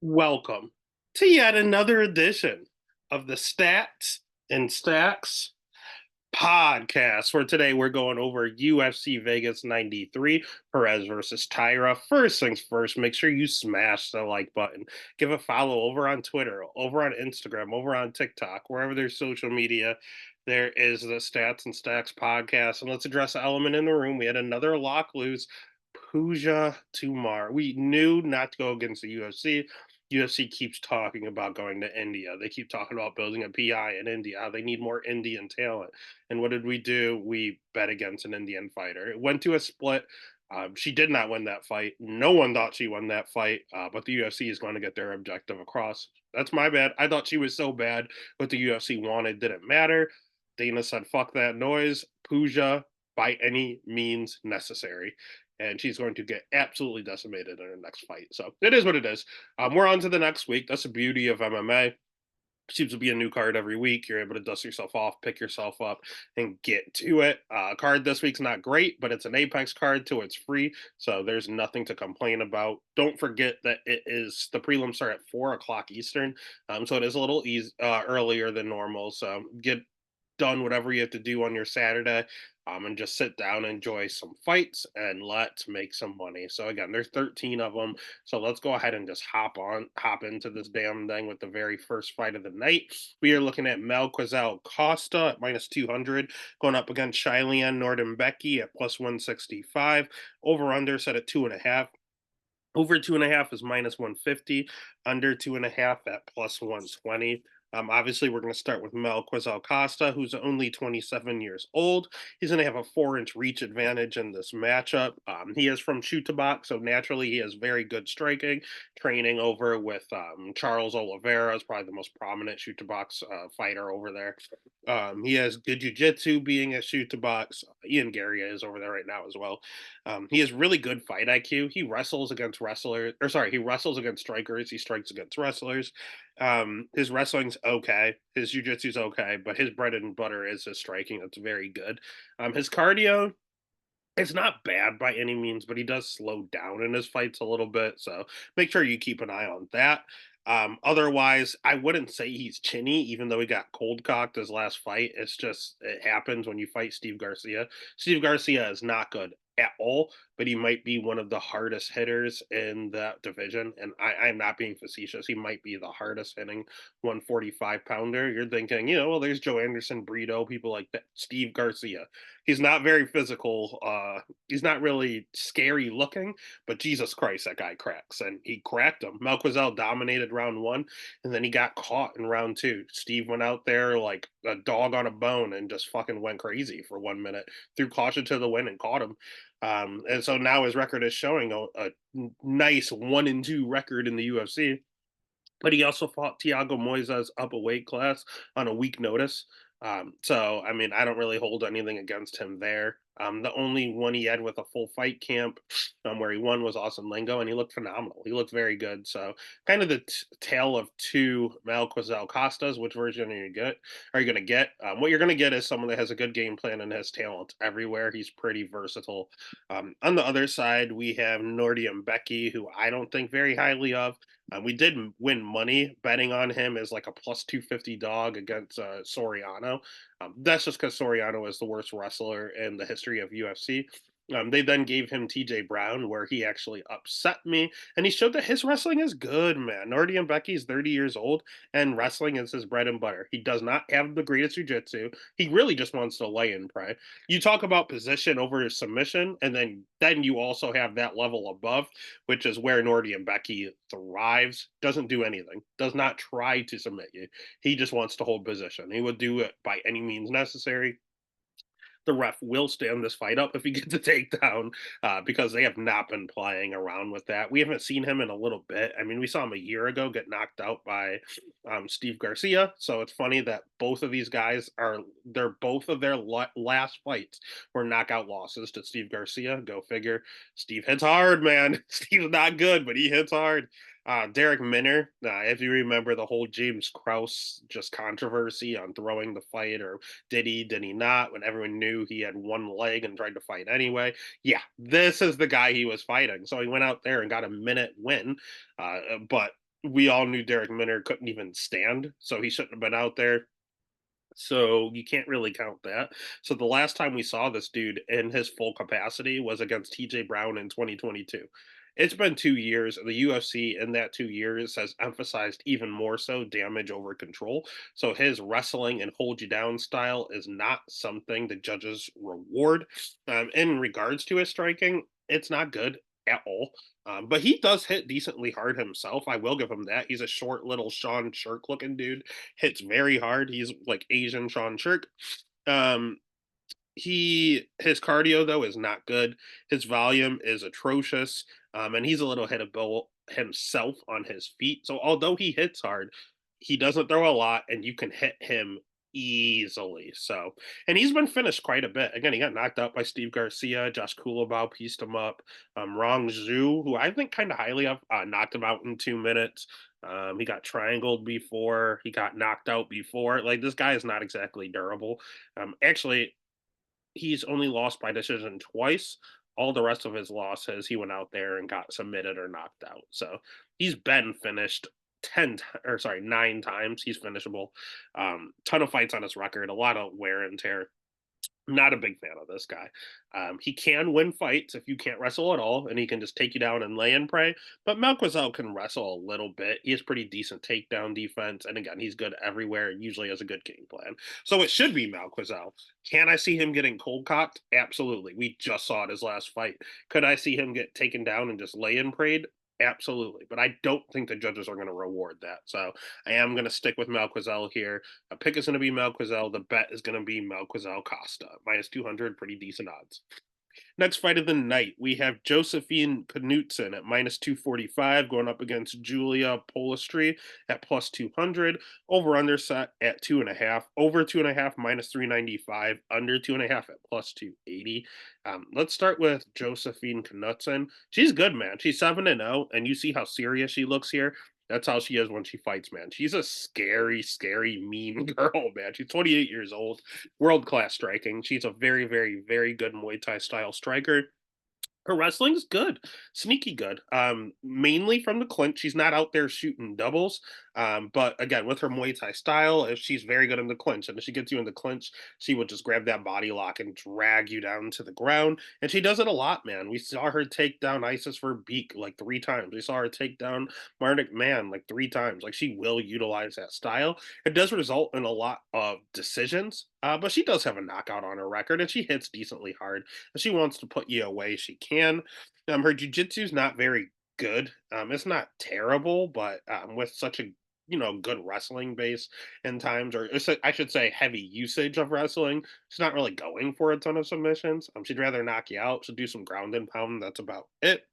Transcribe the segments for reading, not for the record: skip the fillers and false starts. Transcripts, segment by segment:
Welcome to yet another edition of the Stats and Stacks podcast. For today, we're going over UFC Vegas 93, Perez versus Taira. First things first, make sure you smash the like button. Give a follow over on Twitter, over on Instagram, over on TikTok, wherever there's social media. There is the Stats and Stacks podcast. And let's address the element in the room. We had another lock lose. Puja Tumar. We knew not to go against the UFC. UFC keeps talking about going to India. They keep talking about building a PI in India. They need more Indian talent. And what did we do? We bet against an Indian fighter. It went to a split. She did not win that fight. No one thought she won that fight, but the UFC is going to get their objective across. That's my bad. I thought she was so bad. What the UFC wanted didn't matter. Dana said, fuck that noise. Puja, by any means necessary. And she's going to get absolutely decimated in her next fight. So it is what it is. We're on to the next week. That's the beauty of MMA. Seems to be a new card every week. You're able to dust yourself off, pick yourself up, and get to it. Card this week's not great, but it's an Apex card, so it's free. So there's nothing to complain about. Don't forget that it is the prelims start at 4 o'clock Eastern, so it is a little earlier than normal. So get done whatever you have to do on your Saturday, and just sit down, enjoy some fights, and let's make some money. So again, there's 13 of them. So let's go ahead and just hop into this damn thing with the very first fight of the night. We are looking at Melquizel Costa at minus 200, going up against Shylene Norden Becky at plus 165. Over under set at 2.5. Over 2.5 is minus 150. Under 2.5 at plus 120. Obviously, we're going to start with Mel Quizal Costa, who's only 27 years old. He's going to have a 4-inch reach advantage in this matchup. He is from shoot to box, so naturally he has very good striking. Training over with Charles Oliveira is probably the most prominent shoot to box fighter over there. He has good jiu-jitsu being a shoot to box. Ian Gary is over there right now as well. He has really good fight IQ. He wrestles against wrestlers, or sorry, he wrestles against strikers. He strikes against wrestlers. His wrestling's okay. His jujitsu's okay, but his bread and butter is his striking. That's very good. His cardio, it's not bad by any means, but he does slow down in his fights a little bit. So make sure you keep an eye on that. Otherwise, I wouldn't say he's chinny, even though he got cold cocked his last fight. It's just it happens when you fight Steve Garcia. Steve Garcia is not good at all, but he might be one of the hardest hitters in that division. And I'm not being facetious. He might be the hardest hitting 145 pounder. You're thinking, well, there's Joe Anderson, Brito, people like that. Steve Garcia. He's not very physical. He's not really scary looking, but Jesus Christ, that guy cracks. And he cracked him. Melquizel dominated round one, and then he got caught in round two. Steve went out there like a dog on a bone and just fucking went crazy for 1 minute, threw caution to the wind and caught him. And so now his record is showing a nice 1-2 record in the UFC. But he also fought Thiago Moises up a weight class on a week notice. So, I mean, I don't really hold anything against him there. The only one he had with a full fight camp where he won was Austin Lingo, and he looked phenomenal. He looked very good. So, kind of the tale of two Malquazel Costas. Which version are you get? Are you going to get? What you're going to get is someone that has a good game plan and has talent everywhere. He's pretty versatile. On the other side, we have Nordium Becky, who I don't think very highly of. We did win money betting on him as like a plus 250 dog against Soriano. That's just because Soriano is the worst wrestler in the history of UFC. They then gave him TJ Brown, where he actually upset me, and he showed that his wrestling is good, man. Nardi and Becky is 30 years old, and wrestling is his bread and butter. He does not have the greatest jiu-jitsu. He really just wants to lay and pray. You talk about position over submission, and then you also have that level above, which is where Nordi and Becky thrives. Doesn't do anything. Does not try to submit you. He just wants to hold position. He would do it by any means necessary. The ref will stand this fight up if he gets a takedown, because they have not been playing around with that. We haven't seen him in a little bit. I mean, we saw him a year ago get knocked out by Steve Garcia. So it's funny that both of these guys they're both of their last fights were knockout losses to Steve Garcia. Go figure. Steve hits hard, man. Steve's not good, but he hits hard. Derek Minner, if you remember the whole James Krause just controversy on throwing the fight, or did he not, when everyone knew he had one leg and tried to fight anyway. Yeah, this is the guy he was fighting. So he went out there and got a minute win. But we all knew Derek Minner couldn't even stand, so he shouldn't have been out there. So you can't really count that. So the last time we saw this dude in his full capacity was against TJ Brown in 2022. It's been 2 years. The UFC in that 2 years has emphasized even more so damage over control. So his wrestling and hold you down style is not something the judges reward. In regards to his striking, it's not good at all. But he does hit decently hard himself. I will give him that. He's a short little Sean Shirk looking dude, hits very hard. He's like Asian Sean Shirk. Um, his cardio though is not good. His volume is atrocious, and he's a little hittable himself on his feet. So although he hits hard, he doesn't throw a lot, and you can hit him easily. So, and he's been finished quite a bit. Again, he got knocked out by Steve Garcia. Josh Kulabau pieced him up. Rong Zhu, who I think kind of highly of, knocked him out in 2 minutes. He got triangled before. He got knocked out before. Like this guy is not exactly durable. Actually, he's only lost by decision twice. All the rest of his losses, he went out there and got submitted or knocked out. So he's been finished 9 times. He's finishable. Ton of fights on his record, a lot of wear and tear. Not a big fan of this guy. He can win fights if you can't wrestle at all, and he can just take you down and lay and pray. But Malquizell can wrestle a little bit. He has pretty decent takedown defense, and again, he's good everywhere. And usually has a good game plan. So it should be Malquizell. Can I see him getting cold cocked? Absolutely. We just saw it his last fight. Could I see him get taken down and just lay and prayed? Absolutely. But I don't think the judges are going to reward that. So I am going to stick with Malquizell here. A pick is going to be Malquizell. The bet is going to be Malquizell Costa. Minus 200, pretty decent odds. Next fight of the night, we have Josephine Knutson at minus 245 going up against Julia Polistri at plus 200. Over under set at 2.5. Over 2.5 minus 395. Under 2.5 at plus 280. Let's start with Josephine Knutson. She's good, man. She's 7-0, and you see how serious she looks here. That's how she is when she fights, man. She's a scary, scary, mean girl, man. She's 28 years old, world class striking. She's a very, very, very good Muay Thai style striker. Her wrestling's good, sneaky good. Mainly from the clinch. She's not out there shooting doubles. But again, with her Muay Thai style, if she's very good in the clinch, and if she gets you in the clinch, she would just grab that body lock and drag you down to the ground. And she does it a lot, man. We saw her take down Isis Verbeek like 3 times. We saw her take down Marnik Man like 3 times. Like she will utilize that style. It does result in a lot of decisions, but she does have a knockout on her record, and she hits decently hard. If she wants to put you away, she can. Her jujitsu is not very good. It's not terrible, but with such a good wrestling base in times, or I should say heavy usage of wrestling, she's not really going for a ton of submissions. She'd rather knock you out. She'll do some ground and pound. That's about it.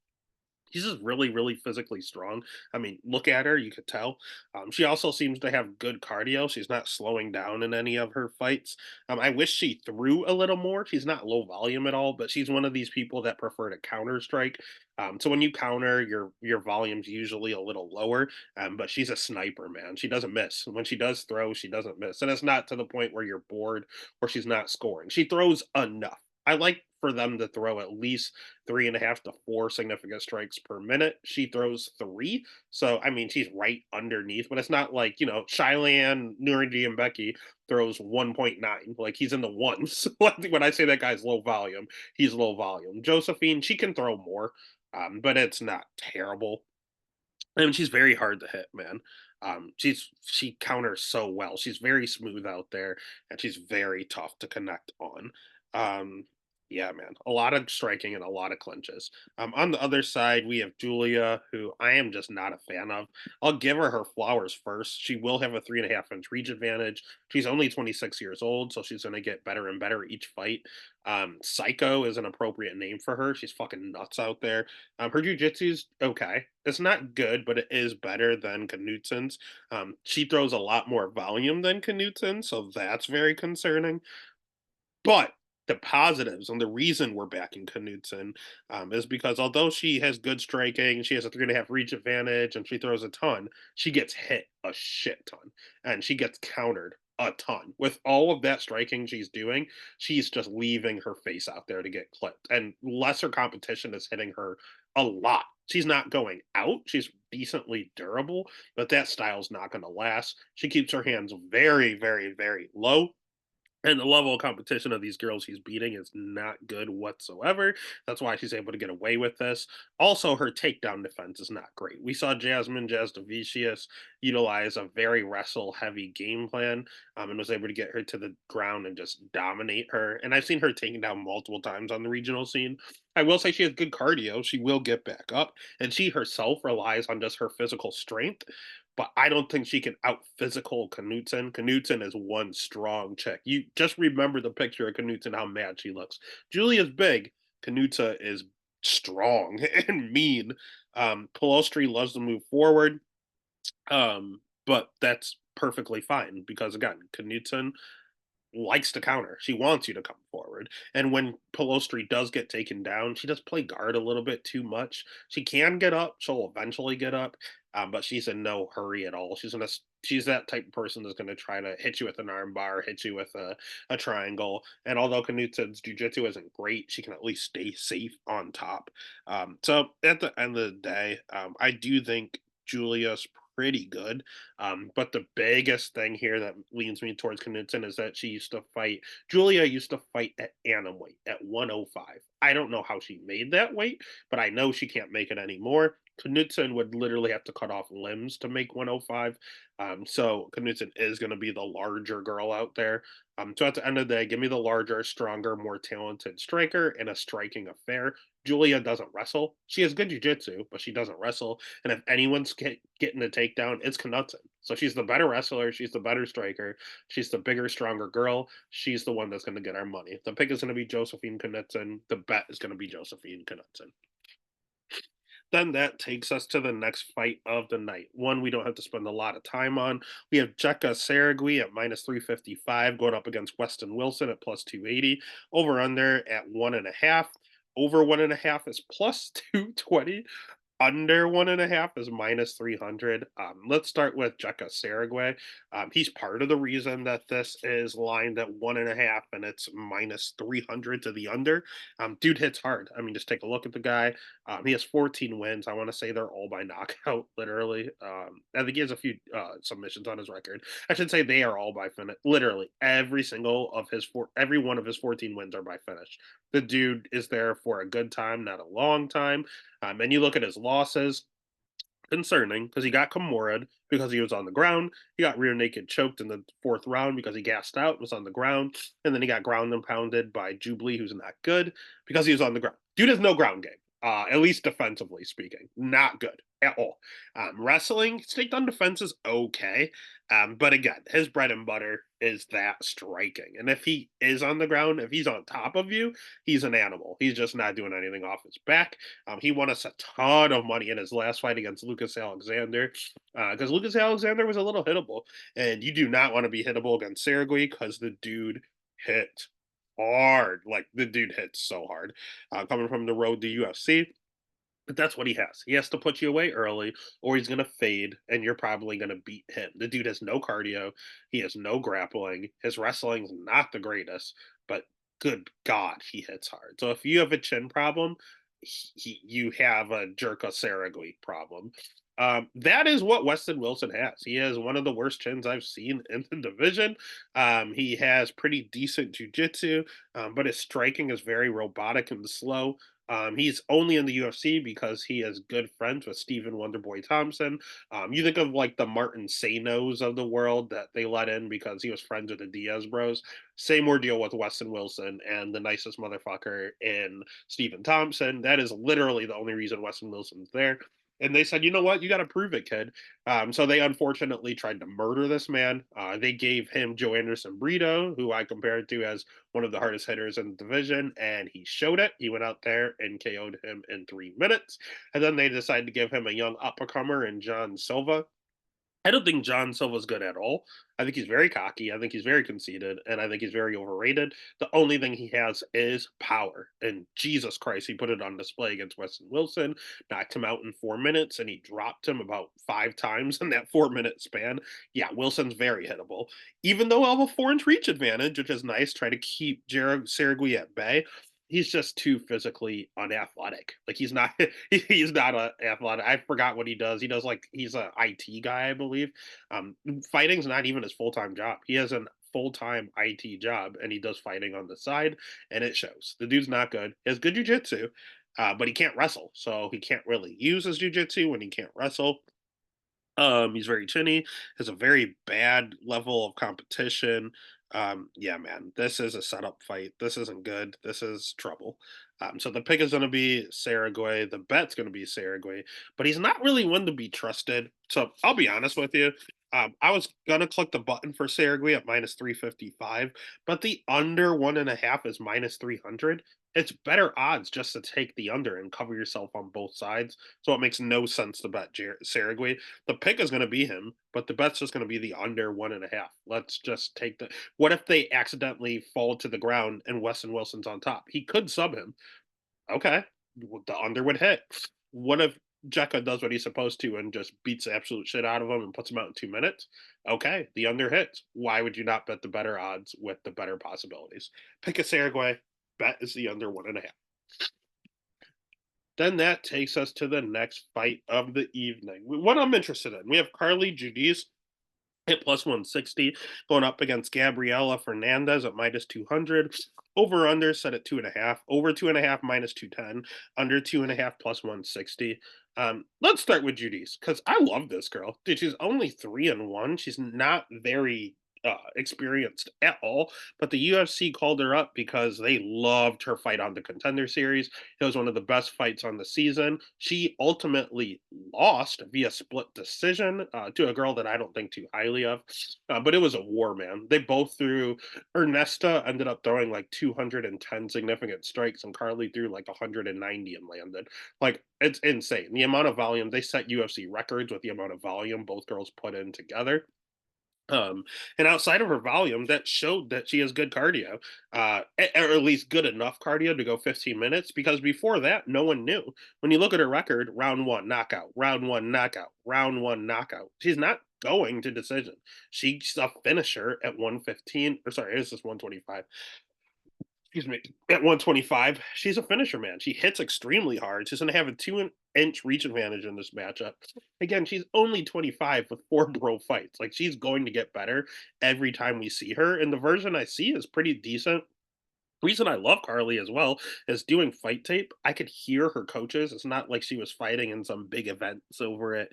She's just really, really physically strong. I mean, look at her, you could tell. She also seems to have good cardio. She's not slowing down in any of her fights. I wish she threw a little more. She's not low volume at all, but she's one of these people that prefer to counter strike. So when you counter, your volume's usually a little lower. But she's a sniper, man. She doesn't miss. When she does throw, she doesn't miss. And it's not to the point where you're bored or she's not scoring. She throws enough. I like for them to throw at least 3.5 to 4 significant strikes per minute. She throws 3. So, I mean, she's right underneath, but it's not like, Shailan, Nuridi, and Becky throws 1.9. Like he's in the ones. When I say that guy's low volume, he's low volume. Josephine, she can throw more, but it's not terrible. And she's very hard to hit, man. She counters so well. She's very smooth out there, and she's very tough to connect on. Um, yeah, man, a lot of striking and a lot of clinches. On the other side, we have Julia, who I am just not a fan of. I'll give her flowers first. She will have a 3.5 inch reach advantage. She's only 26 years old, so she's going to get better and better each fight. Psycho is an appropriate name for her. She's fucking nuts out there. Her jujitsu's okay. It's not good, but it is better than Knutson's. She throws a lot more volume than Knutson, so that's very concerning. But the positives and the reason we're backing Knutson is because although she has good striking, she has a 3.5 reach advantage, and she throws a ton, she gets hit a shit ton, and she gets countered a ton. With all of that striking she's doing, she's just leaving her face out there to get clipped, and lesser competition is hitting her a lot. She's not going out. She's decently durable, but that style's not going to last. She keeps her hands very, very, very low. And the level of competition of these girls he's beating is not good whatsoever. That's why she's able to get away with this. Also, her takedown defense is not great. We saw Jasmine Jasdavicius utilize a very wrestle heavy game plan, and was able to get her to the ground and just dominate her. And I've seen her taken down multiple times on the regional scene. I will say she has good cardio. She will get back up, and she herself relies on just her physical strength, but I don't think she can out physical Knutson. Knutson is one strong chick. You just remember the picture of Knutson, how mad she looks. Julia's big. Knutson is strong and mean. Pelostri loves to move forward, but that's perfectly fine because, again, Knutson likes to counter. She wants you to come forward. And when Pelostri does get taken down, she does play guard a little bit too much. She can get up. She'll eventually get up, but she's in no hurry at all. She's that type of person that's going to try to hit you with an arm bar, hit you with a triangle. And although Knutsen's jujitsu isn't great, she can at least stay safe on top. So at the end of the day, I do think Julia's pretty good. But the biggest thing here that leans me towards Knudsen is that Julia used to fight at anim weight at 105. I don't know how she made that weight, but I know she can't make it anymore. Knudsen would literally have to cut off limbs to make 105. So Knudsen is going to be the larger girl out there. So at the end of the day, give me the larger, stronger, more talented striker in a striking affair. Julia doesn't wrestle. She has good jujitsu, but she doesn't wrestle. And if anyone's getting a takedown, it's Knudsen. So she's the better wrestler. She's the better striker. She's the bigger, stronger girl. She's the one that's going to get our money. The pick is going to be Josephine Knudsen. The bet is going to be Josephine Knudsen. Then that takes us to the next fight of the night. One we don't have to spend a lot of time on. We have Jekka Saragui at minus 355 going up against Weston Wilson at plus 280. Over under at 1.5. Over 1.5 is plus 220. Under 1.5 is minus 300. Let's start with Jekka Saragwe. He's part of the reason that this is lined at 1.5 and it's minus 300 to the under. Dude hits hard. I mean, just take a look at the guy. He has 14 wins. I want to say they're all by knockout, literally. I think he has a few submissions on his record. I should say they are all by finish. Literally, every one of his 14 wins are by finish. The dude is there for a good time, not a long time. And you look at his losses, concerning because he got Kimura because he was on the ground. He got rear naked choked in the fourth round because he gassed out, was on the ground. And then he got ground and pounded by Jubilee, who's not good because he was on the ground. Dude has no ground game, at least defensively speaking. Not good at all. Wrestling, his takedown defense is okay. But again, his bread and butter is that striking. And if he is on the ground, if he's on top of you, he's an animal. He's just not doing anything off his back. He won us a ton of money in his last fight against Lucas Alexander because Lucas Alexander was a little hittable. And you do not want to be hittable against Saragui because the dude hit hard. Like, the dude hits so hard. Coming from the road to UFC, but that's what he has. He has to put you away early, or he's going to fade, and you're probably going to beat him. The dude has no cardio. He has no grappling. His wrestling's not the greatest, but good God, he hits hard. So if you have a chin problem, you have a Jerka Saragui problem. That is what Weston Wilson has. He has one of the worst chins I've seen in the division. He has pretty decent jujitsu, but his striking is very robotic and slow. He's only in the UFC because he is good friends with Stephen Wonderboy Thompson. You think of like the Martin Sanos of the world that they let in because he was friends with the Diaz bros. Same ordeal with Weston Wilson and the nicest motherfucker in Stephen Thompson. That is literally the only reason Weston Wilson's there. And they said, you know what? You got to prove it, kid. So they unfortunately tried to murder this man. They gave him Joe Anderson Brito, who I compared to as one of the hardest hitters in the division, and he showed it. He went out there and KO'd him in 3 minutes. And then they decided to give him a young up-and-comer in John Silva. I don't think John Silva's good at all. I think he's very cocky. I think he's very conceited, and I think he's very overrated. The only thing he has is power. And Jesus Christ, he put it on display against Weston Wilson, knocked him out in 4 minutes, and he dropped him about 5 times in that 4 minute span. Yeah, Wilson's very hittable. Even though I have a 4-inch reach advantage, which is nice, try to keep Jared Saragui at bay. he's just too physically unathletic. Like he's not he's not a athletic. I forgot what he does. He does like he's a IT guy, I believe. Fighting's not even his full-time job. He has a full-time IT job and he does fighting on the side and it shows. The dude's not good. He has good jujitsu, but he can't wrestle. So he can't really use his jujitsu when he can't wrestle. He's very chinny, has a very bad level of competition. Yeah, man, this is a setup fight. This isn't good. This is trouble. So the pick is going to be Saragway. The bet's going to be Saragway, but he's not really one to be trusted. So I'll be honest with you. I was gonna click the button for Saragway at minus 355, but the under 1.5 is minus 300. It's better odds just to take the under and cover yourself on both sides. So it makes no sense to bet Saragway. The pick is going to be him, but the bet's just going to be the under 1.5. Let's just take the. What if they accidentally fall to the ground and Weston Wilson's on top? He could sub him. Okay, the under would hit. What if Jekka does what he's supposed to and just beats the absolute shit out of him and puts him out in 2 minutes? Okay, the under hits. Why would you not bet the better odds with the better possibilities? Pick a Saragway. Bet is the under 1.5. Then that takes us to the next fight of the evening. What I'm interested in, we have Carly Judice at plus 160 going up against Gabriela Fernandez at minus 200. Over under set at 2.5. Over 2.5 minus 210. Under 2.5 plus 160. Let's start with Judice because I love this girl. Dude, she's only 3-1. She's not very experienced at all, but the UFC called her up because they loved her fight on the Contender Series. It was one of the best fights on the season. She ultimately lost via split decision to a girl that I don't think too highly of, but it was a war, man. They both threw. Ernesta ended up throwing like 210 significant strikes, and Carly threw like 190 and landed. Like it's insane. The amount of volume they set UFC records with the amount of volume both girls put in together. Um, and outside of her volume, that showed that she has good cardio, or at least good enough cardio to go 15 minutes. Because before that, no one knew. When you look at her record, round one knockout, round one knockout, round one knockout. She's not going to decision. She's a finisher at 115. Or sorry, this is 125. Excuse me, at 125, she's a finisher, man. She hits extremely hard. She's going to have a 2-inch reach advantage in this matchup. Again, she's only 25 with 4 pro fights. Like, she's going to get better every time we see her. And the version I see is pretty decent. Reason I love Carly as well is doing fight tape. I could hear her coaches. It's not like she was fighting in some big events over at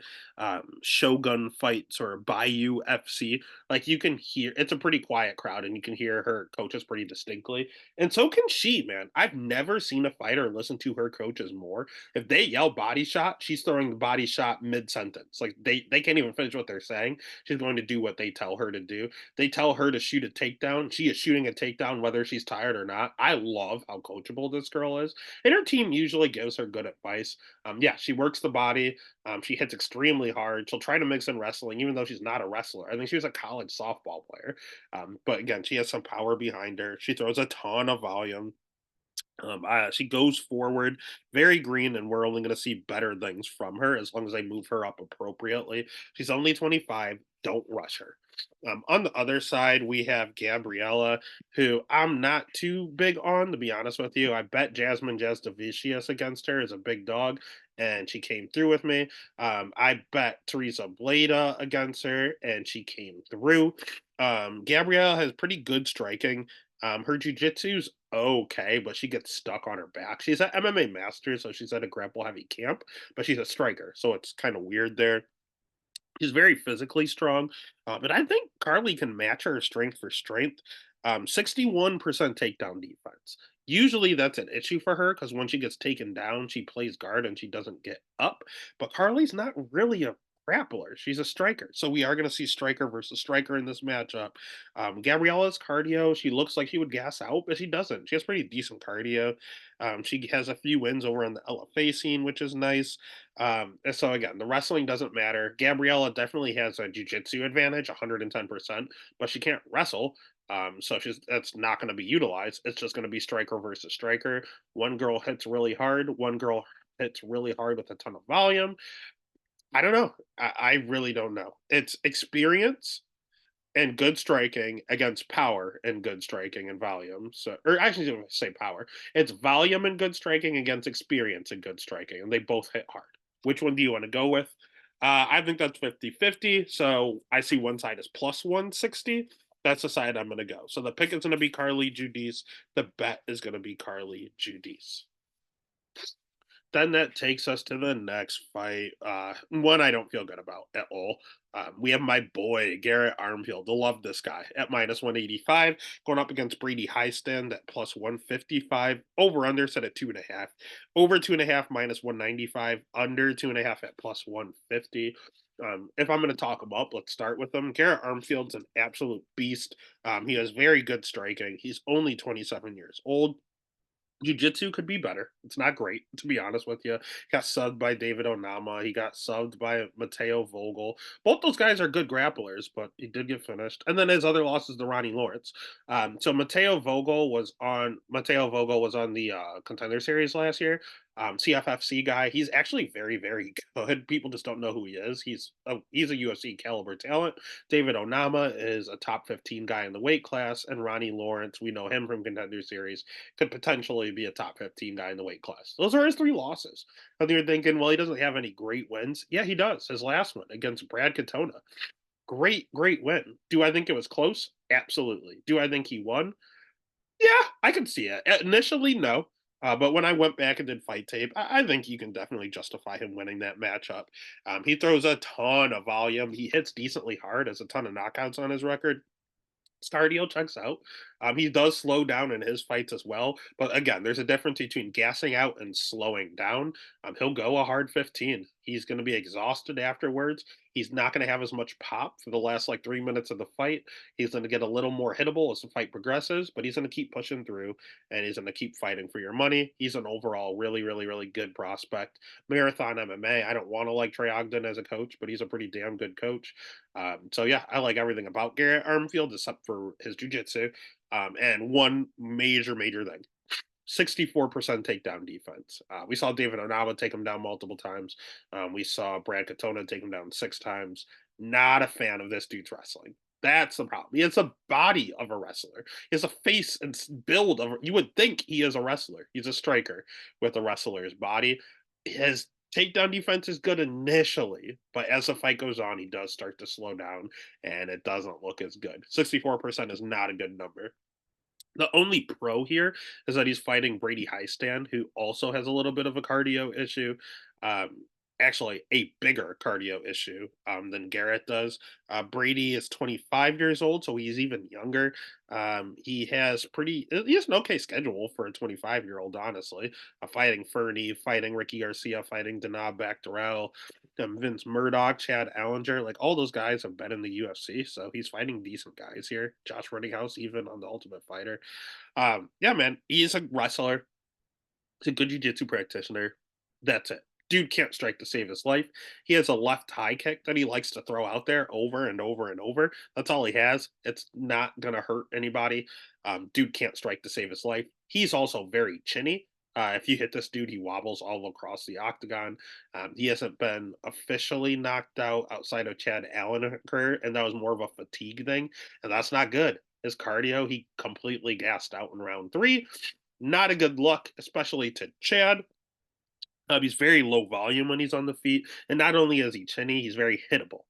Shogun Fights or Bayou FC. Like you can hear, it's a pretty quiet crowd, and you can hear her coaches pretty distinctly. And so can she, man. I've never seen a fighter listen to her coaches more. If they yell body shot, she's throwing the body shot mid sentence. Like they can't even finish what they're saying. She's going to do what they tell her to do. They tell her to shoot a takedown. She is shooting a takedown whether she's tired or not. I love how coachable this girl is. And her team usually gives her good advice. Yeah, she works the body. She hits extremely hard. She'll try to mix in wrestling, even though she's not a wrestler. I think she was a college softball player. But again, she has some power behind her. She throws a ton of volume. She goes forward very green, and we're only going to see better things from her as long as they move her up appropriately. She's only 25. Don't rush her. On the other side, we have Gabriella, who I'm not too big on, to be honest with you. I bet Jasmine Jasdavicius against her as a big dog, and she came through with me. I bet Teresa Bleda against her, and she came through. Gabriella has pretty good striking. Her jujitsu's okay, but she gets stuck on her back. She's an MMA master, so she's at a grapple heavy camp, but she's a striker, so it's kind of weird there. She's very physically strong, but I think Carly can match her strength for strength. 61% takedown defense. Usually that's an issue for her because when she gets taken down, she plays guard and she doesn't get up. But Carly's not really a grappler. She's a striker. So we are going to see striker versus striker in this matchup. Gabriella's cardio, she looks like she would gas out, but she doesn't. She has pretty decent cardio. She has a few wins over on the LFA scene, which is nice. And so again, the wrestling doesn't matter. Gabriella definitely has a jiu-jitsu advantage, 110%, but she can't wrestle. So that's not going to be utilized. It's just going to be striker versus striker. One girl hits really hard. One girl hits really hard with a ton of volume. I don't know. I really don't know. It's experience and good striking against power and good striking and volume. So, or actually, I say power. It's volume and good striking against experience and good striking, and they both hit hard. Which one do you want to go with? I think that's 50-50. So I see one side is plus 160. That's the side I'm going to go. So the pick is going to be Carly Judice. The bet is going to be Carly Judice. Then that takes us to the next fight. One I don't feel good about at all. We have my boy Garrett Armfield. I love this guy at minus 185, going up against Brady Highstand at plus 155. Over under set at 2.5. Over 2.5 minus 195. Under 2.5 at plus 150. If I'm going to talk him up, let's start with him. Garrett Armfield's an absolute beast. He has very good striking. He's only 27 years old. Jiu-jitsu could be better. It's not great, to be honest with you. He got subbed by David Onama. He got subbed by Mateo Vogel. Both those guys are good grapplers, but he did get finished. And then his other losses to Ronnie Lawrence. So Mateo Vogel was on the Contender Series last year. CFFC guy. He's actually very, very good. People just don't know who he is. He's a UFC caliber talent. David Onama is a top 15 guy in the weight class, and Ronnie Lawrence, we know him from Contender Series, could potentially be a top 15 guy in the weight class. Those are his three losses. And you're thinking, well, he doesn't have any great wins. Yeah, he does. His last one against Brad Katona. Great, great win. Do I think it was close? Absolutely. Do I think he won? Yeah, I can see it. Initially, no. But when I went back and did fight tape, I think you can definitely justify him winning that matchup. He throws a ton of volume. He hits decently hard, has a ton of knockouts on his record. His cardio checks out. He does slow down in his fights as well. But again, there's a difference between gassing out and slowing down. He'll go a hard 15. He's going to be exhausted afterwards. He's not going to have as much pop for the last like 3 minutes of the fight. He's going to get a little more hittable as the fight progresses, but he's going to keep pushing through and he's going to keep fighting for your money. He's an overall really, really, really good prospect. Marathon MMA. I don't want to like Trey Ogden as a coach, but he's a pretty damn good coach. So yeah, I like everything about Garrett Armfield except for his jujitsu. And one major, major thing. 64% takedown defense. We saw David Onama take him down multiple times. We saw Brad Katona take him down 6 times. Not a fan of this dude's wrestling. That's the problem. He has a body of a wrestler. He has a face and build of. You would think he is a wrestler. He's a striker with a wrestler's body. His takedown defense is good initially, but as the fight goes on, he does start to slow down, and it doesn't look as good. 64% is not a good number. The only pro here is that he's fighting Brady Highstand, who also has a little bit of a cardio issue. Um, Actually, a bigger cardio issue than Garrett does. Brady is 25 years old, so he's even younger. He has an okay schedule for a 25-year-old, honestly. Fighting Fernie, fighting Ricky Garcia, fighting Danab Bakhtarel, Vince Murdoch, Chad Allinger, like all those guys have been in the UFC, so he's fighting decent guys here. Josh Runninghouse, even on the Ultimate Fighter. Yeah, man, he's a wrestler. He's a good jiu-jitsu practitioner. That's it. Dude can't strike to save his life. He has a left high kick that he likes to throw out there over and over and over. That's all he has. It's not gonna hurt anybody. Dude can't strike to save his life. He's also very chinny. If you hit this dude, he wobbles all across the octagon. He hasn't been officially knocked out outside of Chad Allen career, and that was more of a fatigue thing, and that's not good. His cardio, he completely gassed out in round 3. Not a good look, especially to Chad. He's very low volume when he's on the feet, and not only is he chinny, he's very hittable.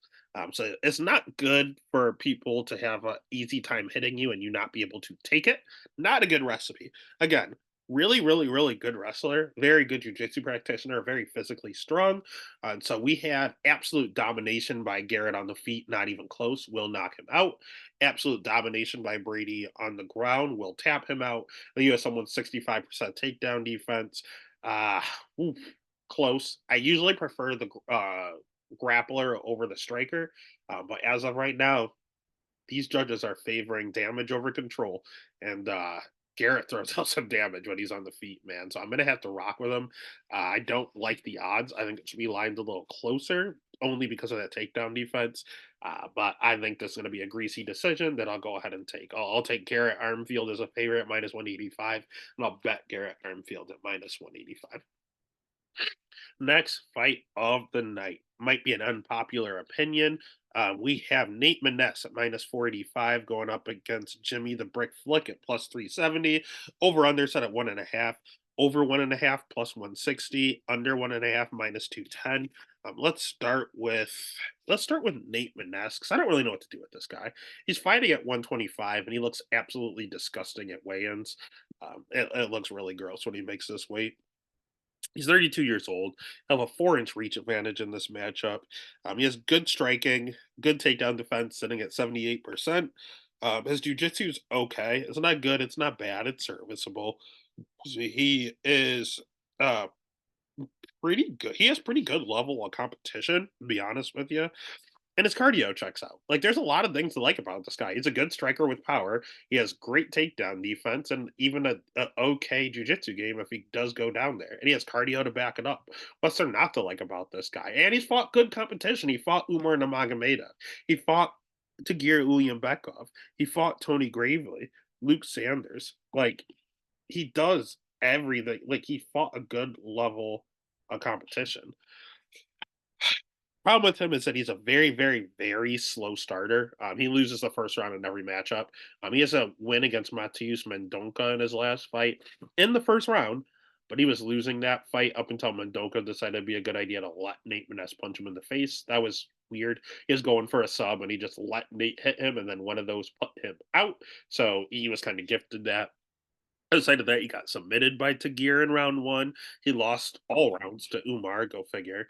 So it's not good for people to have an easy time hitting you and you not be able to take it. Not a good recipe. Again, really, really, really good wrestler, very good jujitsu practitioner, very physically strong. And so we had absolute domination by Garrett on the feet, not even close. Will knock him out. Absolute domination by Brady on the ground. Will tap him out. Then you have someone 65% takedown defense. Uh, oof, close. I usually prefer the grappler over the striker, but as of right now, these judges are favoring damage over control, and Garrett throws out some damage when he's on the feet, man. So I'm gonna have to rock with him. I don't like the odds. I think it should be lined a little closer, only because of that takedown defense. But I think this is going to be a greasy decision that I'll go ahead and take. I'll take Garrett Armfield as a favorite at minus 185, and I'll bet Garrett Armfield at minus 185. Next fight of the night. might be an unpopular opinion. We have Nate Maness at -485 going up against Jimmy the Brick Flick at +370. Over under set at 1.5. Over 1.5 +160. Under 1.5 -210. Let's start with Nate Maness because I don't really know what to do with this guy. He's fighting at 125 and he looks absolutely disgusting at weigh-ins. It looks really gross when he makes this weight. He's 32 years old. He'll have a 4-inch reach advantage in this matchup. He has good striking, good takedown defense, sitting at 78%. His jujitsu is okay. It's not good. It's not bad. It's serviceable. He is uh, pretty good. He has pretty good level of competition, to be honest with you. And his cardio checks out. Like, there's a lot of things to like about this guy. He's a good striker with power. He has great takedown defense and even a okay jujitsu game if he does go down there. And he has cardio to back it up. What's there not to like about this guy? And he's fought good competition. He fought Umar Nurmagomedov. He fought Tagir Ulianbekov. He fought Tony Gravely, Luke Sanders. Like, he does everything. Like, he fought a good level of competition. Problem with him is that he's a very, very, very slow starter. He loses the first round in every matchup. He has a win against Matheus Mendonca in his last fight in the first round, but he was losing that fight up until Mendonca decided it'd be a good idea to let Nate Maness punch him in the face. That was weird. He was going for a sub and he just let Nate hit him, and then one of those put him out. So he was kind of gifted that. Outside of that, he got submitted by Tagir in round one. He lost all rounds to Umar, go figure.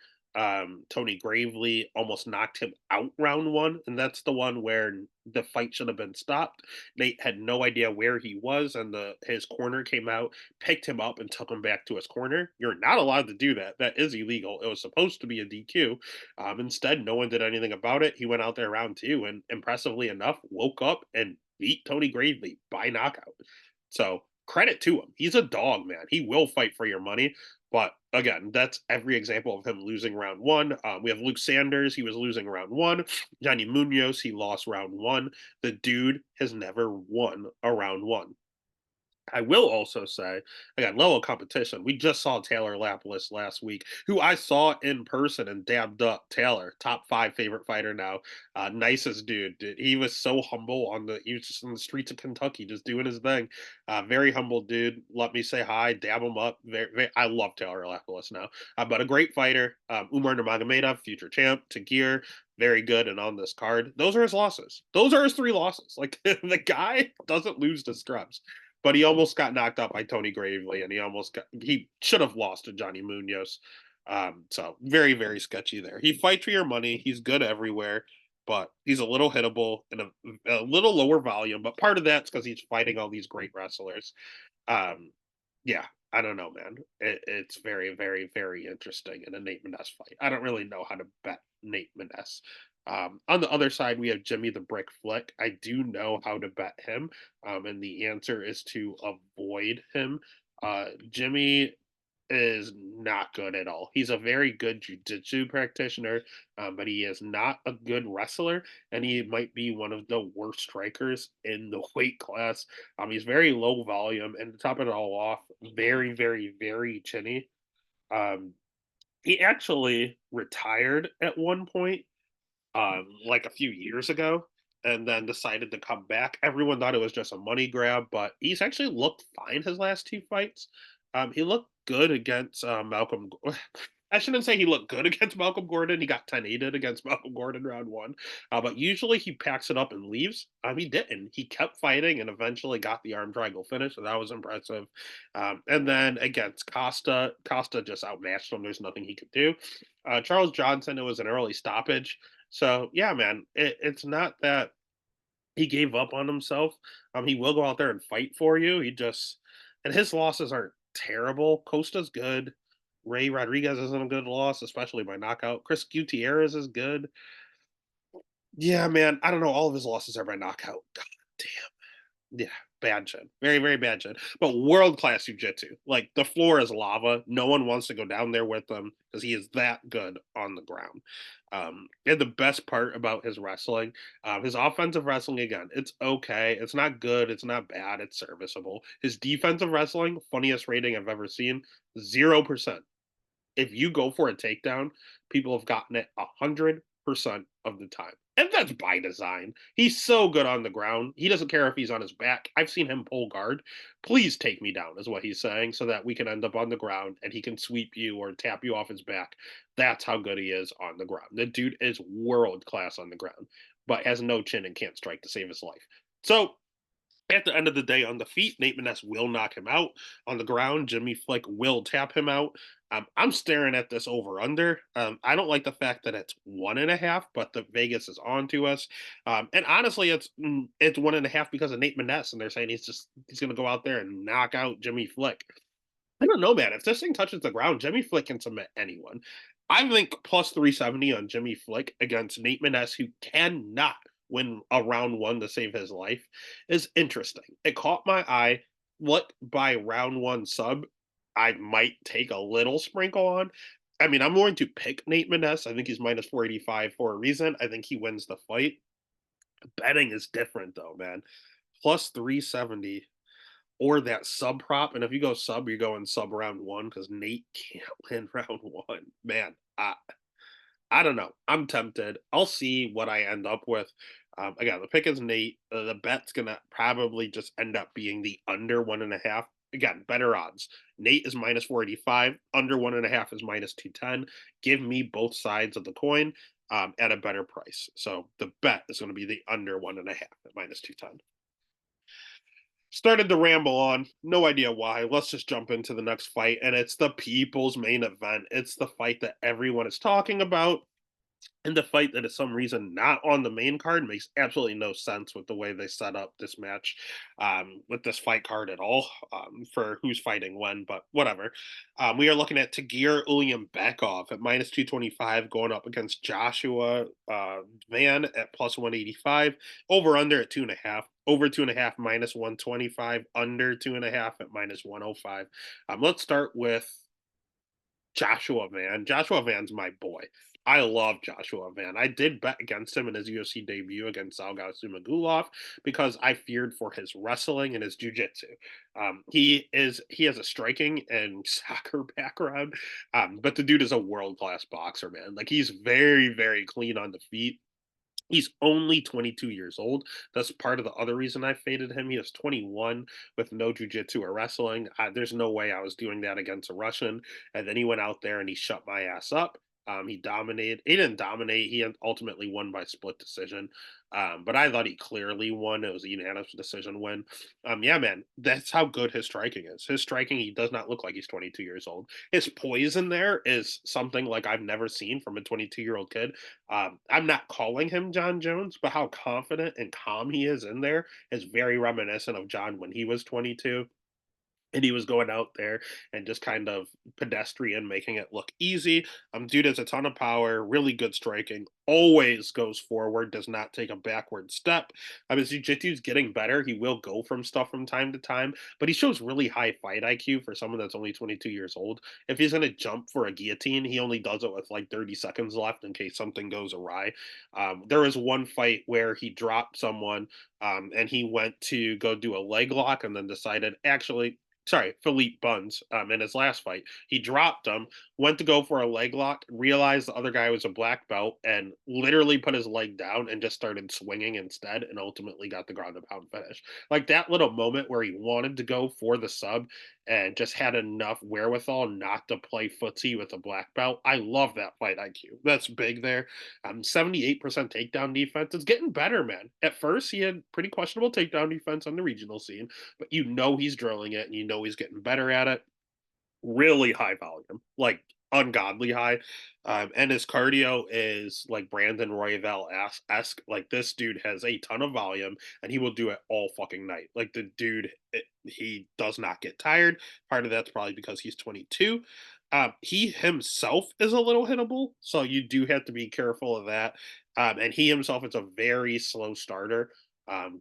Tony Gravely almost knocked him out round one, and that's the one where the fight should have been stopped. Nate had no idea where he was, and his corner came out, picked him up, and took him back to his corner. You're not allowed to do that. That is illegal. It was supposed to be a DQ. Instead, no one did anything about it. He went out there round two, and impressively enough, woke up and beat Tony Gravely by knockout. So credit to him. He's a dog, man. He will fight for your money. But again, that's every example of him losing round one. We have Luke Sanders. He was losing round one. Johnny Munoz, he lost round one. The dude has never won a round one. I will also say, again, level of competition. We just saw Taylor Lapilus last week, who I saw in person and dabbed up. Taylor, top 5 favorite fighter now, nicest dude. He was so humble he was just in the streets of Kentucky, just doing his thing. Very humble dude. Let me say hi, dab him up. I love Taylor Lapilus now, but a great fighter. Umar Nurmagomedov, future champ. Tagir, very good and on this card. Those are his losses. Those are his 3 losses. Like the guy doesn't lose to scrubs. But he almost got knocked out by Tony Gravely, and he should have lost to Johnny Munoz. So very, very sketchy there. He fights for your money. He's good everywhere, but he's a little hittable and a little lower volume. But part of that's because he's fighting all these great wrestlers. Um, yeah, I don't know, man. It's very, very, very interesting in a Nate Maness fight. I don't really know how to bet Nate Maness. On the other side, we have Jimmy the Brick Flick. I do know how to bet him, and the answer is to avoid him. Jimmy is not good at all. He's a very good jiu-jitsu practitioner, but he is not a good wrestler, and he might be one of the worst strikers in the weight class. He's very low volume, and to top it all off, very, very, very chinny. Um, he actually retired at one point like a few years ago, and then decided to come back. Everyone thought it was just a money grab, but he's actually looked fine his last 2 fights. He looked good against Malcolm. I shouldn't say he looked good against Malcolm Gordon. He got 10-8 against Malcolm Gordon round one. But usually he packs it up and leaves. He didn't. He kept fighting and eventually got the arm triangle finish. So that was impressive. And then against Costa just outmatched him. There's nothing he could do. Charles Johnson, it was an early stoppage. So yeah, man, it's not that he gave up on himself. He will go out there and fight for you. And his losses aren't terrible. Costa's good. Ray Rodriguez isn't a good loss, especially by knockout. Chris Gutierrez is good. Yeah, man, I don't know. All of his losses are by knockout. God damn. Yeah, bad chin. Very, very bad chin. But world class jiu-jitsu. Like the floor is lava. No one wants to go down there with him because he is that good on the ground. And the best part about his offensive wrestling, again, it's okay. It's not good. It's not bad. It's serviceable. His defensive wrestling, funniest rating I've ever seen, 0%. if you go for a takedown, people have gotten it 100% of the time. And that's by design. He's so good on the ground. He doesn't care if he's on his back. I've seen him pull guard. Please take me down, is what he's saying, so that we can end up on the ground and he can sweep you or tap you off his back. That's how good he is on the ground. The dude is world class on the ground, but has no chin and can't strike to save his life. So at the end of the day, on the feet, Nate Maness will knock him out. On the ground, Jimmy Flick will tap him out. I'm staring at this over under. I don't like the fact that it's 1.5, but the Vegas is on to us. And honestly, it's 1.5 because of Nate Maness, and they're saying he's going to go out there and knock out Jimmy Flick. I don't know, man. If this thing touches the ground, Jimmy Flick can submit anyone. I think plus 370 on Jimmy Flick against Nate Maness, who cannot win a round one to save his life, is interesting. It caught my eye. What by round one sub, I might take a little sprinkle on. I mean, I'm going to pick Nate Maness. I think he's minus 485 for a reason. I think he wins the fight. Betting is different, though, man. Plus 370 or that sub prop. And if you go sub, you're going sub round one because Nate can't win round one. Man, I don't know. I'm tempted. I'll see what I end up with. Again, the pick is Nate. The bet's gonna probably just end up being the under 1.5. Again, better odds. Nate is minus 485. Under 1.5 is minus 210. Give me both sides of the coin at a better price. So the bet is going to be the under 1.5 at minus 210. Started to ramble on. No idea why. Let's just jump into the next fight. And it's the people's main event. It's the fight that everyone is talking about. And the fight that is some reason not on the main card makes absolutely no sense with the way they set up this match, with this fight card at all, for who's fighting when, but whatever. We are looking at Tagir Ulianbekov at minus 225 going up against Joshua Van at plus 185. Over under at 2.5. Over 2.5 minus 125. Under 2.5 at minus 105. Let's start with Joshua Van. Joshua Van's my boy. I love Joshua Van. I did bet against him in his UFC debut against Zalgal Sumagulov because I feared for his wrestling and his jiu-jitsu. He has a striking and soccer background, but the dude is a world-class boxer, man. Like he's very, very clean on the feet. He's only 22 years old. That's part of the other reason I faded him. He was 21 with no jujitsu or wrestling. There's no way I was doing that against a Russian. And then he went out there and he shut my ass up. He dominated. He didn't dominate. He ultimately won by split decision. But I thought he clearly won. It was a unanimous decision win. Yeah, man, that's how good his striking is. His striking, he does not look like he's 22 years old. His poise in there is something like I've never seen from a 22-year-old kid. I'm not calling him John Jones, but how confident and calm he is in there is very reminiscent of John when he was 22 and he was going out there and just kind of pedestrian, making it look easy. Dude has a ton of power, really good striking, always goes forward, does not take a backward step. His jiu-jitsu is getting better. He will go from stuff from time to time, but he shows really high fight IQ for someone that's only 22 years old. If he's going to jump for a guillotine, he only does it with like 30 seconds left in case something goes awry. There was one fight where he dropped someone and he went to go do a leg lock and then decided, actually, sorry, Philippe Buns, in his last fight. He dropped him, went to go for a leg lock, realized the other guy was a black belt, and literally put his leg down and just started swinging instead, and ultimately got the ground and pound finish. Like that little moment where he wanted to go for the sub and just had enough wherewithal not to play footsie with a black belt. I love that fight IQ. That's big there. 78% takedown defense. It's getting better, man. At first, he had pretty questionable takedown defense on the regional scene, but you know he's drilling it and you know he's getting better at it. Really high volume, like ungodly high. And his cardio is like Brandon Royval esque. Like this dude has a ton of volume and he will do it all fucking night. Like the dude, he does not get tired. Part of that's probably because he's 22. He himself is a little hittable, so you do have to be careful of that. And he himself is a very slow starter,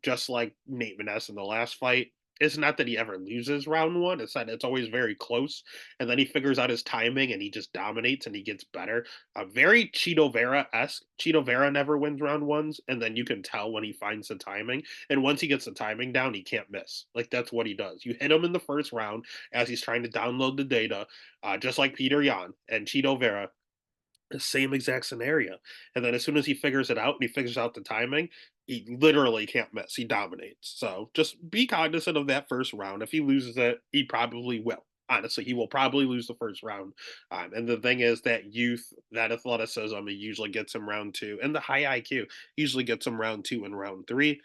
just like Nate Maness in the last fight. It's not that he ever loses round one, it's that it's always very close, and then he figures out his timing and he just dominates and he gets better. Very Cheeto Vera-esque. Cheeto Vera never wins round ones, and then you can tell when he finds the timing. And once he gets the timing down, he can't miss. Like that's what he does. You hit him in the first round as he's trying to download the data, just like Peter Yan and Cheeto Vera, the same exact scenario. And then as soon as he figures it out and he figures out the timing, he literally can't miss. He dominates. So just be cognizant of that first round. If he loses it, he probably will. Honestly, he will probably lose the first round. And the thing is that youth, that athleticism, it usually gets him round two, and the high IQ usually gets him round two and round three.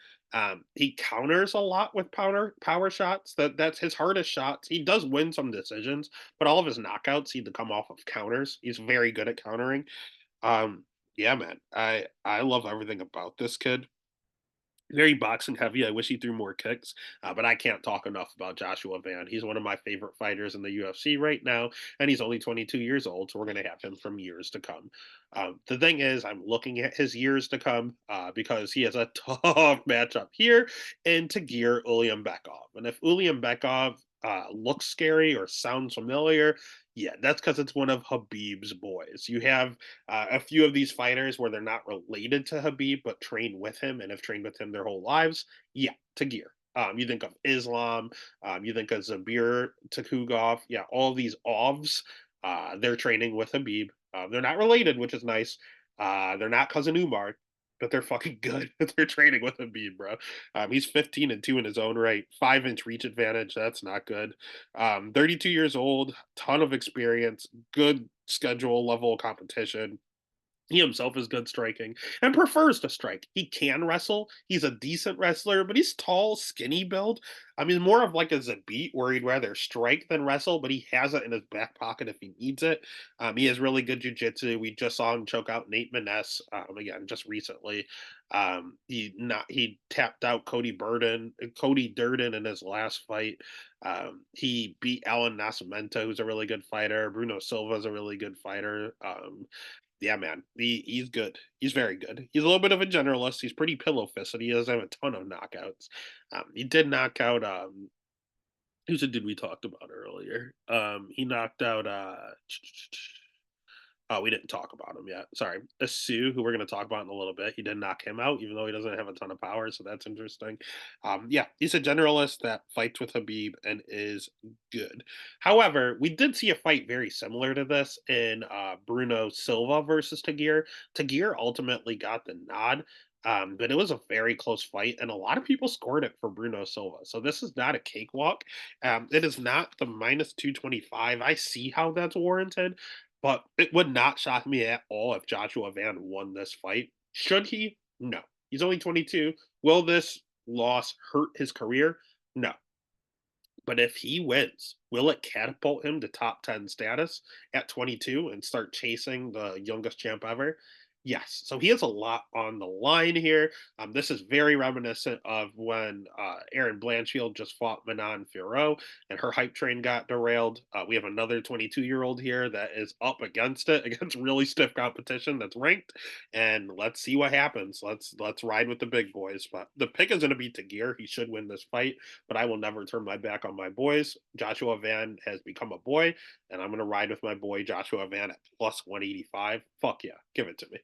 He counters a lot with power shots. That's his hardest shots. He does win some decisions, but all of his knockouts seem to come off of counters. He's very good at countering. Um, yeah, man, I love everything about this kid. Very boxing heavy. I wish he threw more kicks, but I can't talk enough about Joshua Van. He's one of my favorite fighters in the UFC right now, and he's only 22 years old, so we're going to have him from years to come. The thing is, I'm looking at his years to come because he has a tough matchup here in Tagir Ulianbekov. And if Ulianbekov looks scary or sounds familiar, yeah, that's because it's one of Habib's boys. You have a few of these fighters where they're not related to Habib but train with him and have trained with him their whole lives. Yeah, Tagir. You think of Islam, you think of Zabir Takugov. Yeah, all these Ovs, they're training with Habib. They're not related, which is nice. They're not cousin Umar, but they're fucking good. They're training with Habib, bro. He's 15 and 2 in his own right. 5-inch reach advantage. That's not good. 32 years old, ton of experience, good schedule level competition. He himself is good striking and prefers to strike. He can wrestle. He's a decent wrestler, but he's tall, skinny build. I mean, more of like a Zabit where he'd rather strike than wrestle, but he has it in his back pocket if he needs it. He has really good jujitsu. We just saw him choke out Nate Maness again just recently. He tapped out Cody Durden in his last fight. He beat Alan Nascimento, who's a really good fighter. Bruno Silva is a really good fighter. Yeah, man, he's good. He's very good. He's a little bit of a generalist. He's pretty pillow fisted. He doesn't have a ton of knockouts. He did knock out who's the dude we talked about earlier? He knocked out oh, we didn't talk about him yet. Sorry. Asu, who we're going to talk about in a little bit. He did knock him out, even though he doesn't have a ton of power. So that's interesting. Yeah, he's a generalist that fights with Habib and is good. However, we did see a fight very similar to this in Bruno Silva versus Tagir. Tagir ultimately got the nod. But it was a very close fight, and a lot of people scored it for Bruno Silva. So this is not a cakewalk. It is not the minus 225. I see how that's warranted, but it would not shock me at all if Joshua Van won this fight. Should he? No. He's only 22. Will this loss hurt his career? No. But if he wins, will it catapult him to top 10 status at 22 and start chasing the youngest champ ever? Yes. So he has a lot on the line here. This is very reminiscent of when Erin Blanchfield just fought Manon Fiorot and her hype train got derailed. We have another 22-year-old here that is up against it, against really stiff competition that's ranked. And let's see what happens. Let's ride with the big boys. But the pick is going to be Tagir. He should win this fight, but I will never turn my back on my boys. Joshua Van has become a boy, and I'm going to ride with my boy Joshua Van at plus 185. Fuck yeah, give it to me.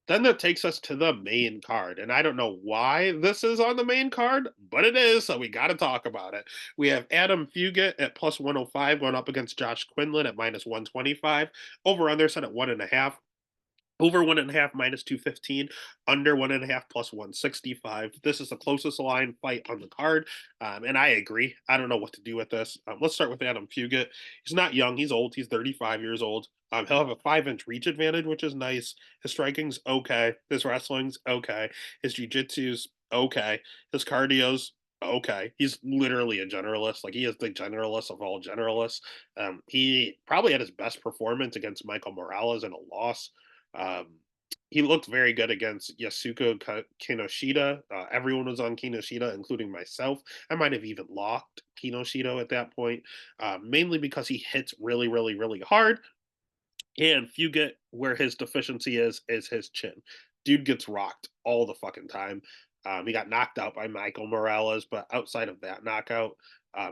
Then that takes us to the main card. And I don't know why this is on the main card, but it is. So we got to talk about it. We have Adam Fugit at plus 105 going up against Josh Quinlan at minus 125. Over under set at 1.5. Over 1.5 minus 215, under 1.5 plus 165. This is the closest line fight on the card. And I agree. I don't know what to do with this. Let's start with Adam Fugit. He's not young, he's old. He's 35 years old. He'll have a 5-inch reach advantage, which is nice. His striking's okay. His wrestling's okay. His jiu-jitsu's okay. His cardio's okay. He's literally a generalist. Like he is the generalist of all generalists. He probably had his best performance against Michael Morales in a loss. Um, he looked very good against Kinoshita. Everyone was on Kinoshita, including myself. I might have even locked Kinoshita at that point, mainly because he hits really, really, really hard. And Fugit, where his deficiency is his chin. Dude gets rocked all the fucking time. He got knocked out by Michael Morales, but outside of that knockout,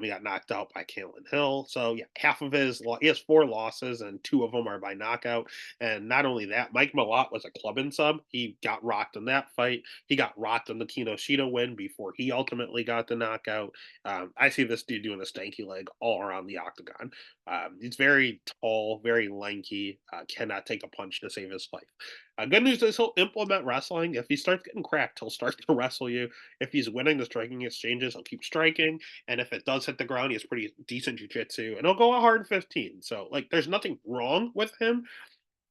he got knocked out by Kalen Hill. So yeah, half of he has 4 losses, and 2 of them are by knockout. And not only that, Mike Malott was a clubbing sub. He got rocked in that fight. He got rocked in the Kinoshita win before he ultimately got the knockout. I see this dude doing a stanky leg all around the octagon. He's very tall, very lanky, cannot take a punch to save his life. Good news is he'll implement wrestling. If he starts getting cracked, he'll start to wrestle you. If he's winning the striking exchanges, he'll keep striking. And if it does hit the ground, he has pretty decent jujitsu, and he'll go a hard 15. So, like, there's nothing wrong with him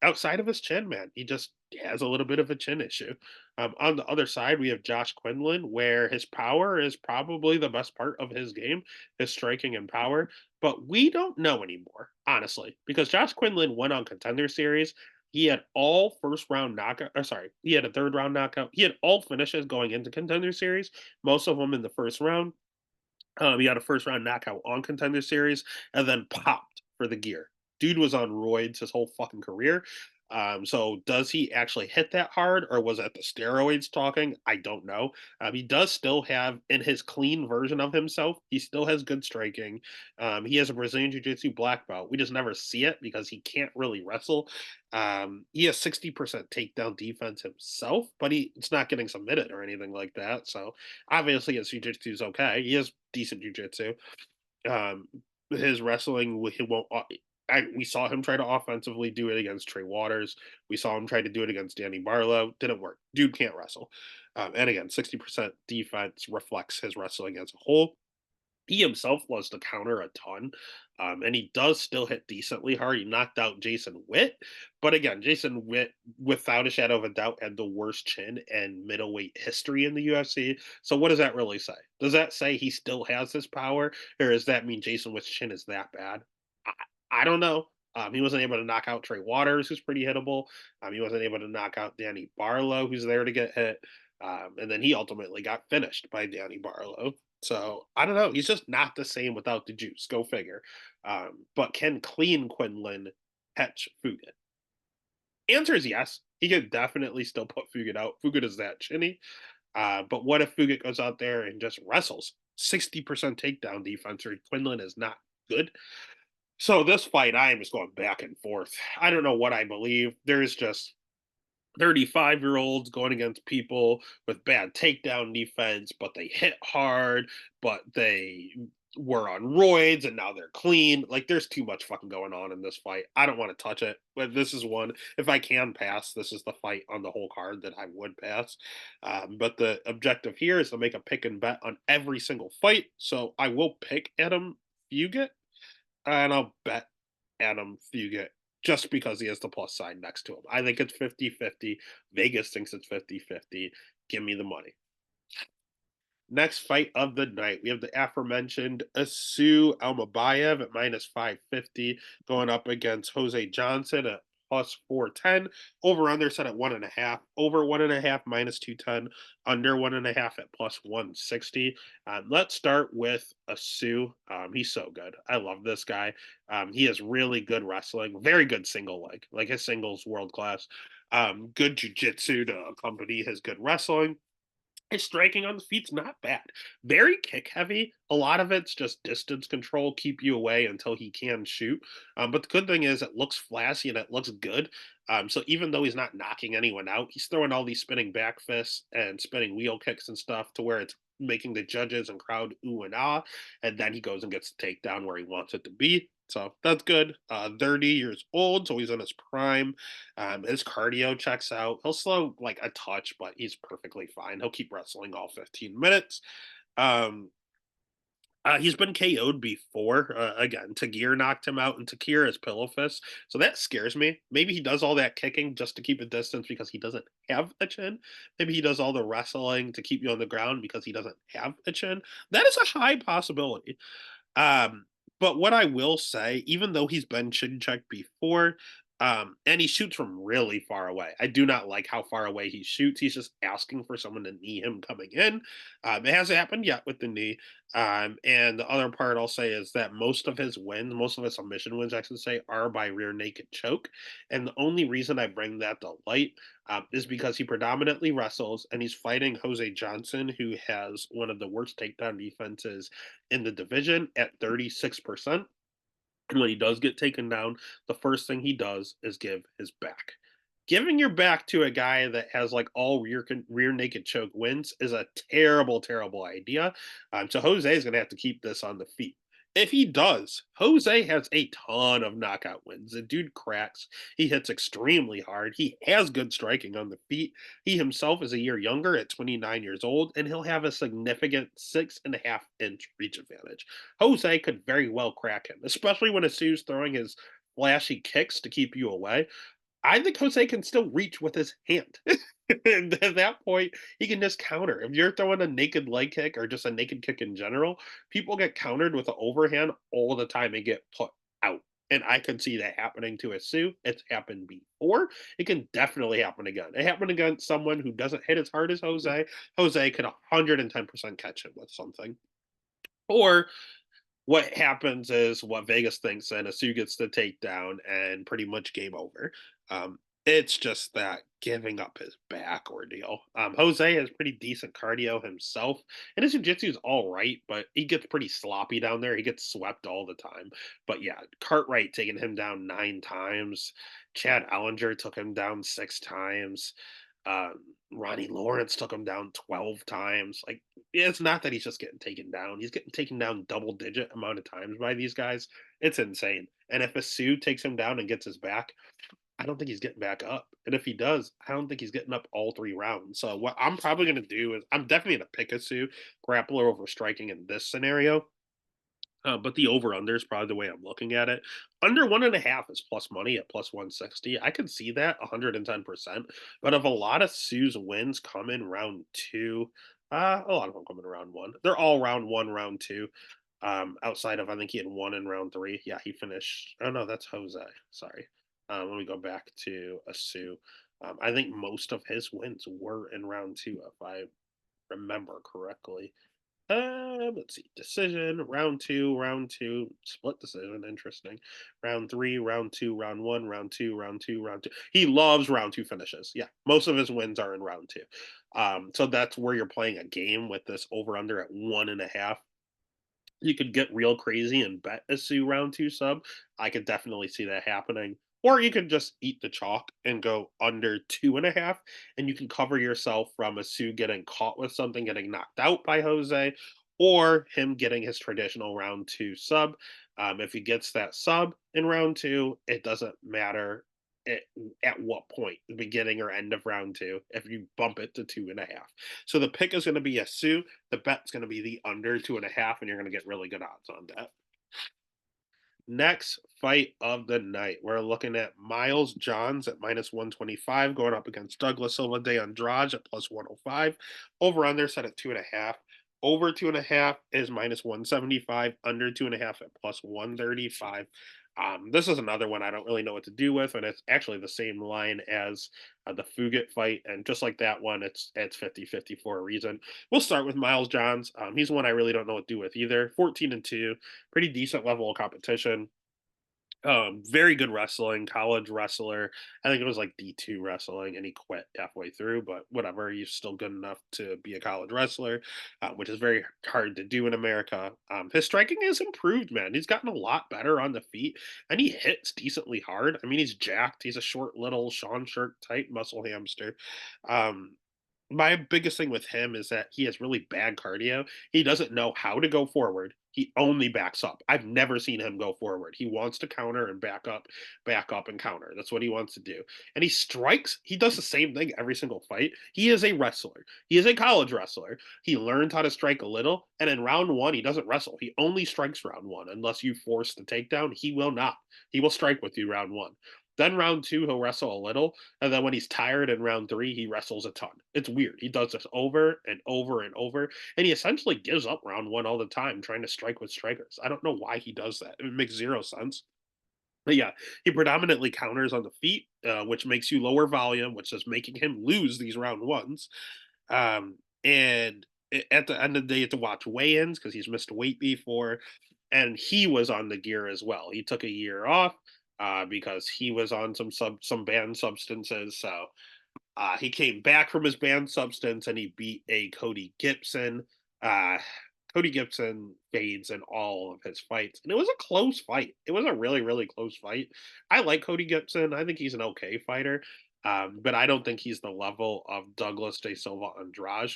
outside of his chin, man. He just has a little bit of a chin issue. On the other side, we have Josh Quinlan, where his power is probably the best part of his game, his striking and power. But we don't know anymore, honestly, because Josh Quinlan went on Contender Series. He had all first round knockout. Or sorry, he had a third round knockout. He had all finishes going into Contender Series, most of them in the first round. He had a first round knockout on Contender Series and then popped for the gear. Dude was on roids his whole fucking career. So does he actually hit that hard, or was that the steroids talking? I don't know. He does still have in his clean version of himself. He still has good striking. He has a Brazilian Jiu Jitsu black belt. We just never see it because he can't really wrestle. He has 60% takedown defense himself, but it's not getting submitted or anything like that. So obviously his jiu-jitsu is okay. He has decent jiu-jitsu. Um, his wrestling, he won't. We saw him try to offensively do it against Trey Waters. We saw him try to do it against Danny Barlow. Didn't work. Dude can't wrestle. And again, 60% defense reflects his wrestling as a whole. He himself loves to counter a ton, and he does still hit decently hard. He knocked out Jason Witt, but again, Jason Witt, without a shadow of a doubt, had the worst chin and middleweight history in the UFC. So, what does that really say? Does that say he still has this power, or does that mean Jason Witt's chin is that bad? I, I don't know. He wasn't able to knock out Trey Waters, who's pretty hittable. He wasn't able to knock out Danny Barlow, who's there to get hit. And then he ultimately got finished by Danny Barlow. So I don't know. He's just not the same without the juice. Go figure. But can clean Quinlan catch Fugit? Answer is yes. He could definitely still put Fugit out. Fugit is that chinny. But what if Fugit goes out there and just wrestles? 60% takedown defense, or Quinlan is not good. So this fight, I am just going back and forth. I don't know what I believe. There's just 35-year-olds going against people with bad takedown defense, but they hit hard, but they were on roids and now they're clean. Like, there's too much fucking going on in this fight. I don't want to touch it, but this is one. If I can pass, this is the fight on the whole card that I would pass. But the objective here is to make a pick and bet on every single fight. So I will pick Adam Fugit and I'll bet Adam Fugit just because he has the plus sign next to him. I think it's 50-50. Vegas thinks it's 50-50. Give me the money. Next fight of the night, we have the aforementioned Asu Almabayev at minus 550 going up against Jose Johnson at plus 410. Over under set at 1.5. Over 1.5 minus 210. Under 1.5 at plus 160. Let's start with Asu. He's so good. I love this guy. He has really good wrestling, very good single leg. Like, his singles world class. Good jiu-jitsu to accompany his good wrestling. His striking on the feet's not bad. Very kick heavy. A lot of it's just distance control, keep you away until he can shoot. But the good thing is it looks flashy and it looks good. So even though he's not knocking anyone out, he's throwing all these spinning back fists and spinning wheel kicks and stuff to where it's making the judges and crowd ooh and ah. And then he goes and gets the takedown where he wants it to be. So that's good. 30 years old, so he's in his prime. His cardio checks out. He'll slow like a touch, but he's perfectly fine. He'll keep wrestling all 15 minutes. Um, he's been KO'd before. Again, Tagir knocked him out, and Tagir is pillow fist. So that scares me. Maybe he does all that kicking just to keep a distance because he doesn't have a chin. Maybe he does all the wrestling to keep you on the ground because he doesn't have a chin. That is a high possibility. Um, but what I will say, even though he's been chin checked before, And he shoots from really far away. I do not like how far away he shoots. He's just asking for someone to knee him coming in. It hasn't happened yet with the knee. And the other part I'll say is that most of his wins, most of his submission wins, I should say, are by rear naked choke. And the only reason I bring that to light is because he predominantly wrestles and he's fighting Jose Johnson, who has one of the worst takedown defenses in the division at 36%. And when he does get taken down, the first thing he does is give his back. Giving your back to a guy that has like all rear naked choke wins is a terrible, terrible idea. So Jose is going to have to keep this on the feet. If he does, Jose has a ton of knockout wins. The dude cracks. He hits extremely hard. He has good striking on the feet. He himself is a year younger at 29 years old, and he'll have a significant 6.5-inch reach advantage. Jose could very well crack him, especially when Asu's throwing his flashy kicks to keep you away. I think Jose can still reach with his hand. And at that point, he can just counter. If you're throwing a naked leg kick or just a naked kick in general, people get countered with an overhand all the time and get put out. And I could see that happening to Asu. It's happened before. It can definitely happen again. It happened against someone who doesn't hit as hard as Jose. Jose could 110% catch him with something. Or what happens is what Vegas thinks, and Asu gets the takedown and pretty much game over. It's just that giving up his back ordeal. Jose has pretty decent cardio himself, and his jiu-jitsu is all right, but he gets pretty sloppy down there. He gets swept all the time. But yeah, Cartwright taking him down 9 times. Chad Ellinger took him down 6 times. Ronnie Lawrence took him down 12 times. Like, it's not that he's just getting taken down. He's getting taken down double digit amount of times by these guys. It's insane. And if Asu takes him down and gets his back, I don't think he's getting back up. And if he does, I don't think he's getting up all 3 rounds. So what I'm probably going to do is I'm definitely going to pick Asu, grappler over striking in this scenario. But the over under is probably the way I'm looking at it. Under 1.5 is plus money at plus 160. I can see that 110%. But if a lot of Sue's wins come in round two, a lot of them come in round one. They're all round one, round two. Outside of I think he had one in round three. Yeah, he finished. Oh no, that's Jose. Sorry. Let me go back to Asu. I think most of his wins were in round two, if I remember correctly. Let's see. Decision, round two, split decision. Interesting. Round three, round two, round one, round two, round two, round two. He loves round two finishes. Yeah, most of his wins are in round two. So that's where you're playing a game with this over under at 1.5. You could get real crazy and bet a Sue round two sub. I could definitely see that happening. Or you could just eat the chalk and go under 2.5, and you can cover yourself from a Sue getting caught with something, getting knocked out by Jose, or him getting his traditional round two sub. If he gets that sub in round two, it doesn't matter at, at what point, the beginning or end of round two, if you bump it to 2.5. So the pick is going to be a Sue. The bet's going to be the under 2.5, and you're going to get really good odds on that. Next fight of the night, we're looking at Miles Johns at minus 125 going up against Douglas Silva de Andrade at plus 105. Over under set at 2.5. Over 2.5 is minus 175. Under 2.5 at plus 135. This is another one I don't really know what to do with, and it's actually the same line as the Fugit fight. And just like that one, it's 50-50 for a reason. We'll start with Miles Johns. He's one I really don't know what to do with either. 14-2, pretty decent level of competition. Very good wrestling, college wrestler. I think it was like D2 wrestling, and he quit halfway through, but whatever. He's still good enough to be a college wrestler, which is very hard to do in America. His striking has improved, man. He's gotten a lot better on the feet, and he hits decently hard. I mean, he's jacked. He's a short, little Sean Shirk type muscle hamster. Um, my biggest thing with him is that he has really bad cardio. He doesn't know how to go forward. He only backs up. I've never seen him go forward. He wants to counter and back up and counter. That's what he wants to do. And he strikes. He does the same thing every single fight. He is a wrestler. He is a college wrestler. He learned how to strike a little. And in round one, he doesn't wrestle. He only strikes round one. Unless you force the takedown, he will not. He will strike with you round one. Then round two, he'll wrestle a little. And then when he's tired in round three, he wrestles a ton. It's weird. He does this over and over and over. And he essentially gives up round one all the time trying to strike with strikers. I don't know why he does that. It makes zero sense. But yeah, he predominantly counters on the feet, which makes you lower volume, which is making him lose these round ones. And at the end of the day, you have to watch weigh-ins because he's missed weight before, and he was on the gear as well. He took a year off because he was on some banned substances. So he came back from his banned substance and he beat a Cody Gibson. Uh, Cody Gibson fades in all of his fights, and it was a close fight. It was a really, really close fight. I like Cody Gibson. I think he's an okay fighter, but I don't think he's the level of Douglas De Silva Andrade.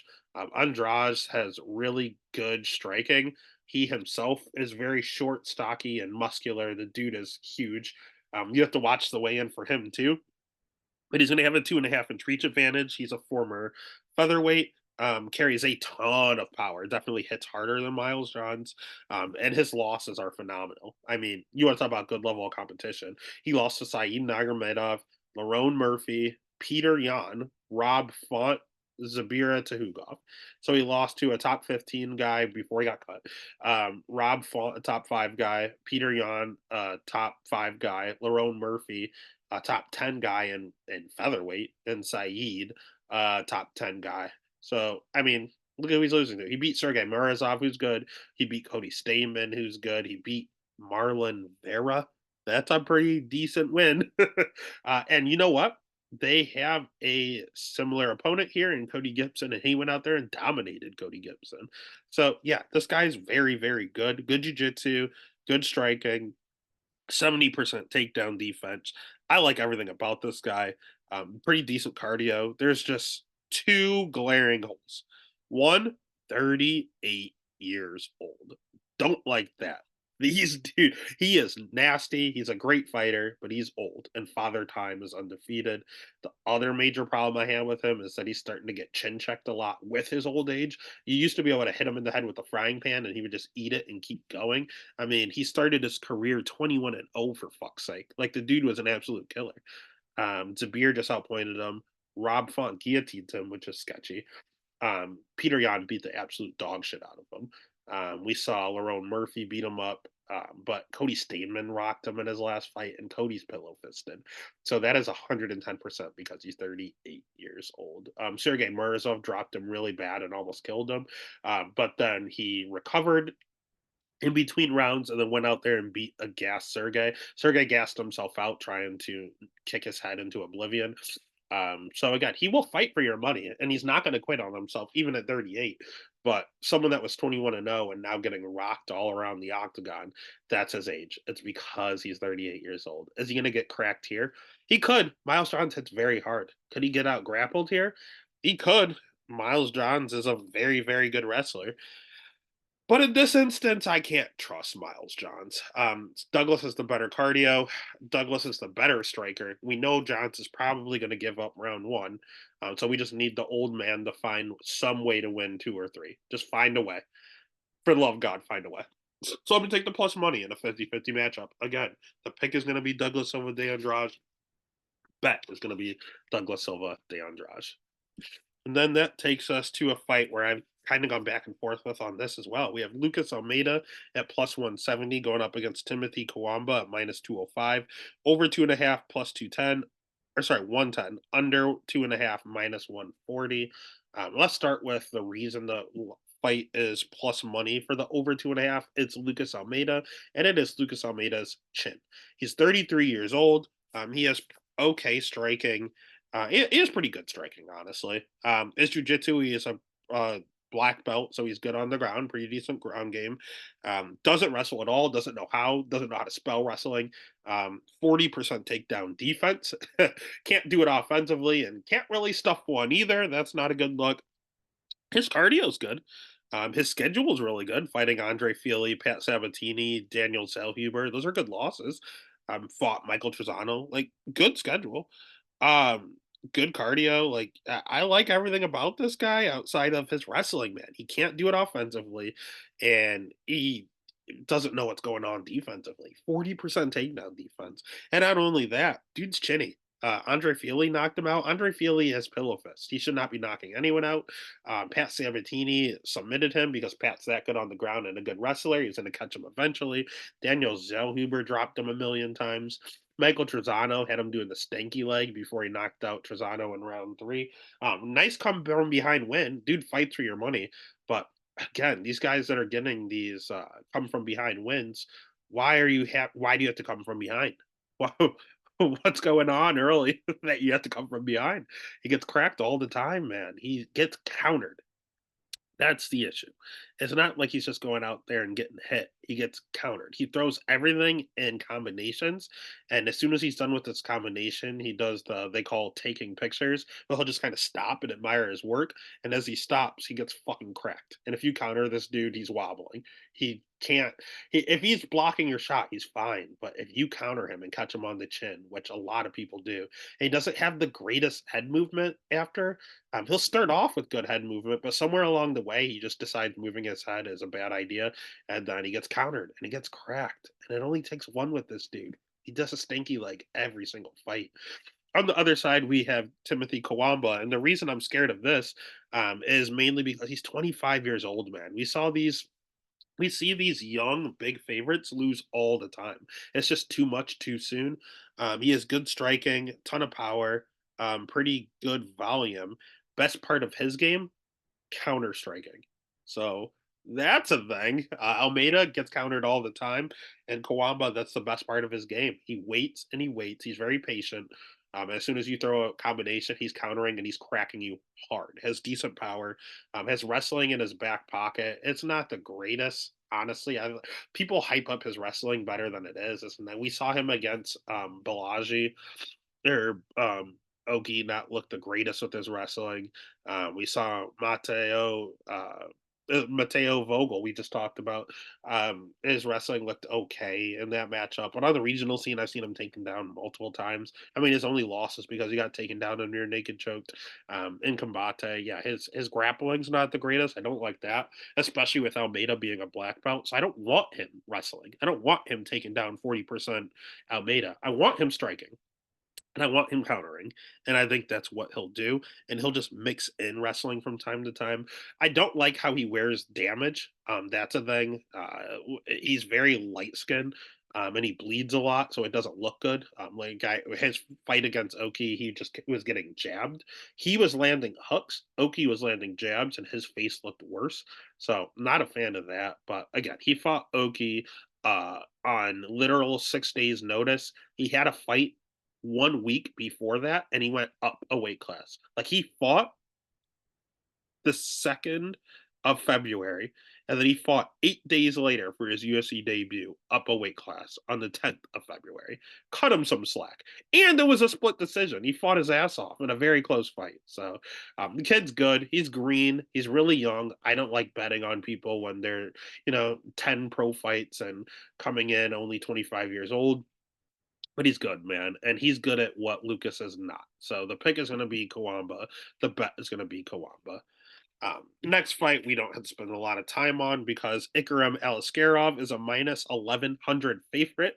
Andrade has really good striking. He himself is very short, stocky, and muscular. The dude is huge. You have to watch the weigh in for him too, but he's going to have a 2.5 inch reach advantage. He's a former featherweight, carries a ton of power, definitely hits harder than Miles Johns, and his losses are phenomenal. I mean, you want to talk about good level of competition. He lost to Saeed Nurmagomedov, Lerone Murphy, Peter Yan, Rob Font, Zabira Tahugov. So he lost to a top 15 guy before he got cut. Rob Font, a top 5 guy. Peter Yan, top 5 guy. Lerone Murphy, a top 10 guy in featherweight, and Saeed, top 10 guy. So, I mean, look at who he's losing to. He beat Sergey Morozov, who's good. He beat Cody Stamen, who's good. He beat Marlon Vera. That's a pretty decent win. And you know what? They have a similar opponent here in Cody Gibson, and he went out there and dominated Cody Gibson. So, yeah, this guy's very, very good. Good jiu-jitsu, good striking, 70% takedown defense. I like everything about this guy. Pretty decent cardio. There's just two glaring holes. One, 38 years old. Don't like that. He's dude, he is nasty. He's a great fighter, but he's old, and Father Time is undefeated. The other major problem I have with him is that he's starting to get chin checked a lot with his old age. You used to be able to hit him in the head with a frying pan, and he would just eat it and keep going. I mean, he started his career 21-0 for fuck's sake. Like the dude was an absolute killer. Zabir just outpointed him. Rob Font guillotined him, which is sketchy. Peter Yan beat the absolute dog shit out of him. We saw Lerone Murphy beat him up, but Cody Stamen rocked him in his last fight, and Cody's pillow fisted. So that is 110% because he's 38 years old. Sergey Morozov dropped him really bad and almost killed him, but then he recovered in between rounds and then went out there and beat a gas Sergey. Sergey gassed himself out trying to kick his head into oblivion. So again, he will fight for your money, and he's not going to quit on himself, even at 38. But someone that was 21-0 and now getting rocked all around the octagon, that's his age. It's because he's 38 years old. Is he going to get cracked here? He could. Miles Johns hits very hard. Could he get out grappled here? He could. Miles Johns is a very, very good wrestler. But in this instance, I can't trust Miles Johns. Douglas is the better cardio. Douglas is the better striker. We know Johns is probably going to give up round one. So we just need the old man to find some way to win 2 or 3. Just find a way. For the love of God, find a way. So I'm going to take the plus money in a 50-50 matchup. Again, the pick is going to be Douglas Silva de Andrade. Bet is going to be Douglas Silva de Andrade. And then that takes us to a fight where I've kind of gone back and forth with on this as well. We have Lucas Almeida at plus 170 going up against Timothy Kawamba at minus 205, over 2.5 plus 210, or sorry, 110, under 2.5 minus 140. Let's start with the reason the fight is plus money for the over 2.5. It's Lucas Almeida, and it is Lucas Almeida's chin. He's 33 years old. He has okay striking. It is pretty good striking, honestly. His jujitsu, he is a black belt, so he's good on the ground, pretty decent ground game. Doesn't wrestle at all, doesn't know how to spell wrestling. 40% takedown defense. Can't do it offensively and can't really stuff one either. That's not a good look. His cardio's good. His schedule is really good. Fighting Andre Fili, Pat Sabatini, Daniel Zellhuber. Those are good losses. Fought Michael Trizano. Like, good schedule. Um, Good cardio. Like, I like everything about this guy outside of his wrestling, man. He can't do it offensively, and he doesn't know what's going on defensively. 40% takedown defense. And not only that, dude's chinny. Andre Fili knocked him out. Andre Fili has pillow fist. He should not be knocking anyone out. Pat Sabatini submitted him because Pat's that good on the ground and a good wrestler. He's going to catch him eventually. Daniel Zellhuber dropped him a million times. Michael Trezano had him doing the stanky leg before he knocked out Trezano in round three. Nice come from behind win. Dude fights for your money. But again, these guys that are getting these come from behind wins, why do you have to come from behind? What's going on early that you have to come from behind? He gets cracked all the time, man. He gets countered. That's the issue. It's not like he's just going out there and getting hit. He gets countered. He throws everything in combinations, and as soon as he's done with this combination, he does they call taking pictures, but he'll just kind of stop and admire his work. And as he stops, he gets fucking cracked. And if you counter this dude, he's wobbling. He can't. If he's blocking your shot, he's fine. But if you counter him and catch him on the chin, which a lot of people do, and he doesn't have the greatest head movement after, he'll start off with good head movement, but somewhere along the way, he just decides moving his head is a bad idea, and then he gets countered and he gets cracked. And it only takes one with this dude. He does a stinky leg every single fight. On the other side, we have Timothy Kawamba, and the reason I'm scared of this is mainly because he's 25 years old, man. We see these young big favorites lose all the time. It's just too much too soon. He has good striking, ton of power, pretty good volume. Best part of his game, counter striking. So that's a thing. Almeida gets countered all the time, and Kawamba, that's the best part of his game. He waits and he waits. He's very patient. As soon as you throw a combination, he's countering and he's cracking you hard. Has decent power. Has wrestling in his back pocket. It's not the greatest, honestly. People hype up his wrestling better than it is. And then we saw him against Balaji or Oki not look the greatest with his wrestling. We saw Mateo Vogel, we just talked about. His wrestling looked okay in that matchup. But on the regional scene, I've seen him taken down multiple times. I mean, his only loss is because he got taken down and near naked choked. In Combate, yeah, his grappling's not the greatest. I don't like that, especially with Almeida being a black belt. So I don't want him wrestling. I don't want him taking down 40% Almeida. I want him striking. And I want him countering, and I think that's what he'll do, and he'll just mix in wrestling from time to time. I don't like how he wears damage. That's a thing. He's very light skinned, and he bleeds a lot, so it doesn't look good. His fight against Oki, he just was getting jabbed. He was landing hooks. Oki was landing jabs, and his face looked worse. So not a fan of that. But again, he fought Oki on literal 6 days notice. He had a fight 1 week before that, and he went up a weight class. Like he fought the 2nd of February, and then he fought 8 days later for his UFC debut, up a weight class on the 10th of February. Cut him some slack. And it was a split decision. He fought his ass off in a very close fight. So the kid's good. He's green. He's really young. I don't like betting on people when they're, 10 pro fights and coming in only 25 years old. But he's good, man, and he's good at what Lucas is not. So the pick is going to be Kawamba. The bet is going to be Kawamba. Next fight, we don't have to spend a lot of time on because Ikram Aliskerov is a minus 1100 favorite.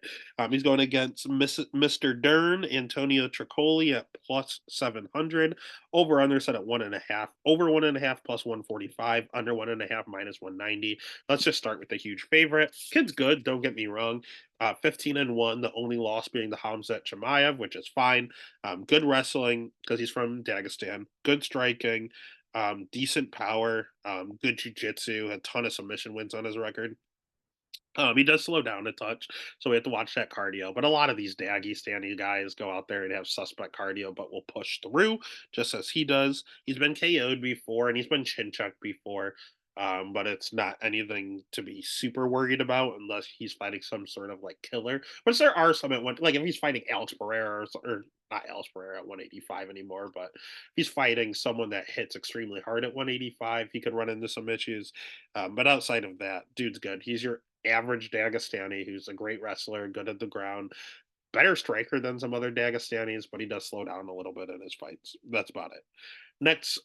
He's going against Mr. Dern, Antonio Tricoli at plus 700. Over under set at 1.5. Over 1.5 plus 145. Under 1.5 minus 190. Let's just start with the huge favorite. Kid's good, don't get me wrong. 15-1, the only loss being the Hamzat Chimaev, which is fine. Good wrestling because he's from Dagestan. Good striking. Decent power, good jujitsu, a ton of submission wins on his record. He does slow down a touch, so we have to watch that cardio. But a lot of these Dagestani guys go out there and have suspect cardio, but will push through just as he does. He's been KO'd before and he's been chin checked before, but it's not anything to be super worried about unless he's fighting some sort of like killer. Which there are some at one, like if he's fighting Alex Pereira or not Alex Pereira at 185 anymore, but if he's fighting someone that hits extremely hard at 185, he could run into some issues. But outside of that, dude's good. He's your average Dagestani who's a great wrestler, good at the ground, better striker than some other Dagestanis, but he does slow down a little bit in his fights. That's about it. Next,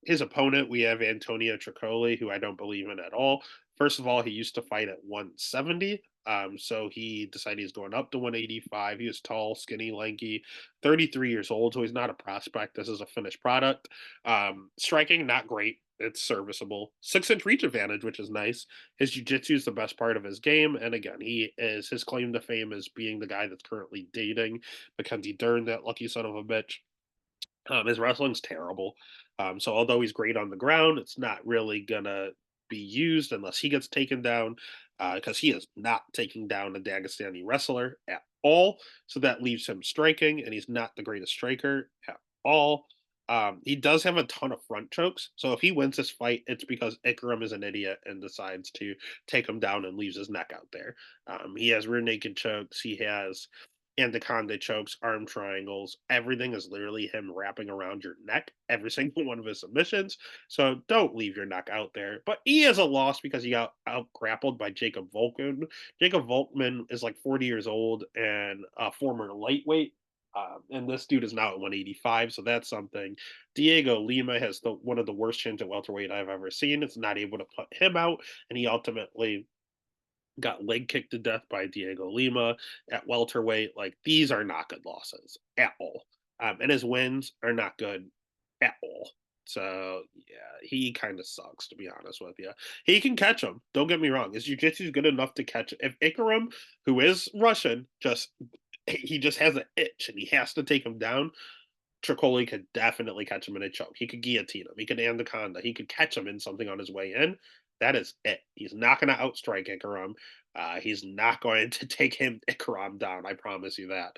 his opponent, we have Antonio Tricoli, who I don't believe in at all. First of all, he used to fight at 170. So he decided he's going up to 185. He was tall, skinny, lanky, 33 years old, so he's not a prospect. This is a finished product. Striking, not great. It's serviceable. 6-inch reach advantage, which is nice. His jiu-jitsu is the best part of his game. And again, his claim to fame is being the guy that's currently dating Mackenzie Dern, that lucky son of a bitch. His wrestling's terrible. So although he's great on the ground, it's not really gonna be used unless he gets taken down, because he is not taking down a Dagestani wrestler at all. So that leaves him striking, and he's not the greatest striker at all. He does have a ton of front chokes. So if he wins this fight, it's because Ikram is an idiot and decides to take him down and leaves his neck out there. He has rear naked chokes. He has anaconda chokes, arm triangles. Everything is literally him wrapping around your neck, every single one of his submissions. So don't leave your neck out there. But he has a loss because he got out grappled by Jacob Volkman. Jacob Volkman is like 40 years old and a former lightweight. And this dude is now at 185, so that's something. Diego Lima has one of the worst chins at welterweight I've ever seen. It's not able to put him out, and he ultimately got leg kicked to death by Diego Lima at welterweight. Like, these are not good losses at all. And his wins are not good at all. So yeah, he kind of sucks, to be honest with you. He can catch him. Don't get me wrong. His jiu-jitsu is good enough to catch it. If Ikaram, who is Russian, he just has an itch and he has to take him down, Tricoli could definitely catch him in a choke. He could guillotine him. He could anaconda. He could catch him in something on his way in. That is it. He's not going to outstrike Ikaram. He's not going to take him Ikaram down. I promise you that.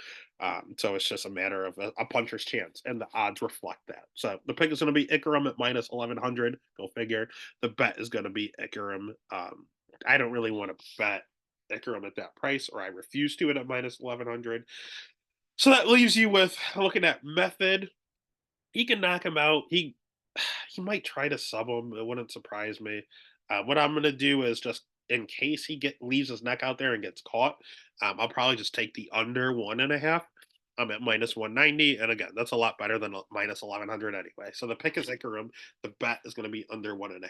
So it's just a matter of a puncher's chance, and the odds reflect that. So the pick is going to be Ikaram at minus 1100. Go figure. The bet is going to be Ikaram. I don't really want to bet Ikaram at that price, or I refuse to it at minus 1100. So that leaves you with looking at method. He can knock him out. He might try to sub him. It wouldn't surprise me. What I'm gonna do is just in case he get leaves his neck out there and gets caught, I'll probably just take the under 1.5. I'm at minus 190, and again, that's a lot better than minus 1100 anyway. So the pick is Ikaram. The bet is going to be under 1.5.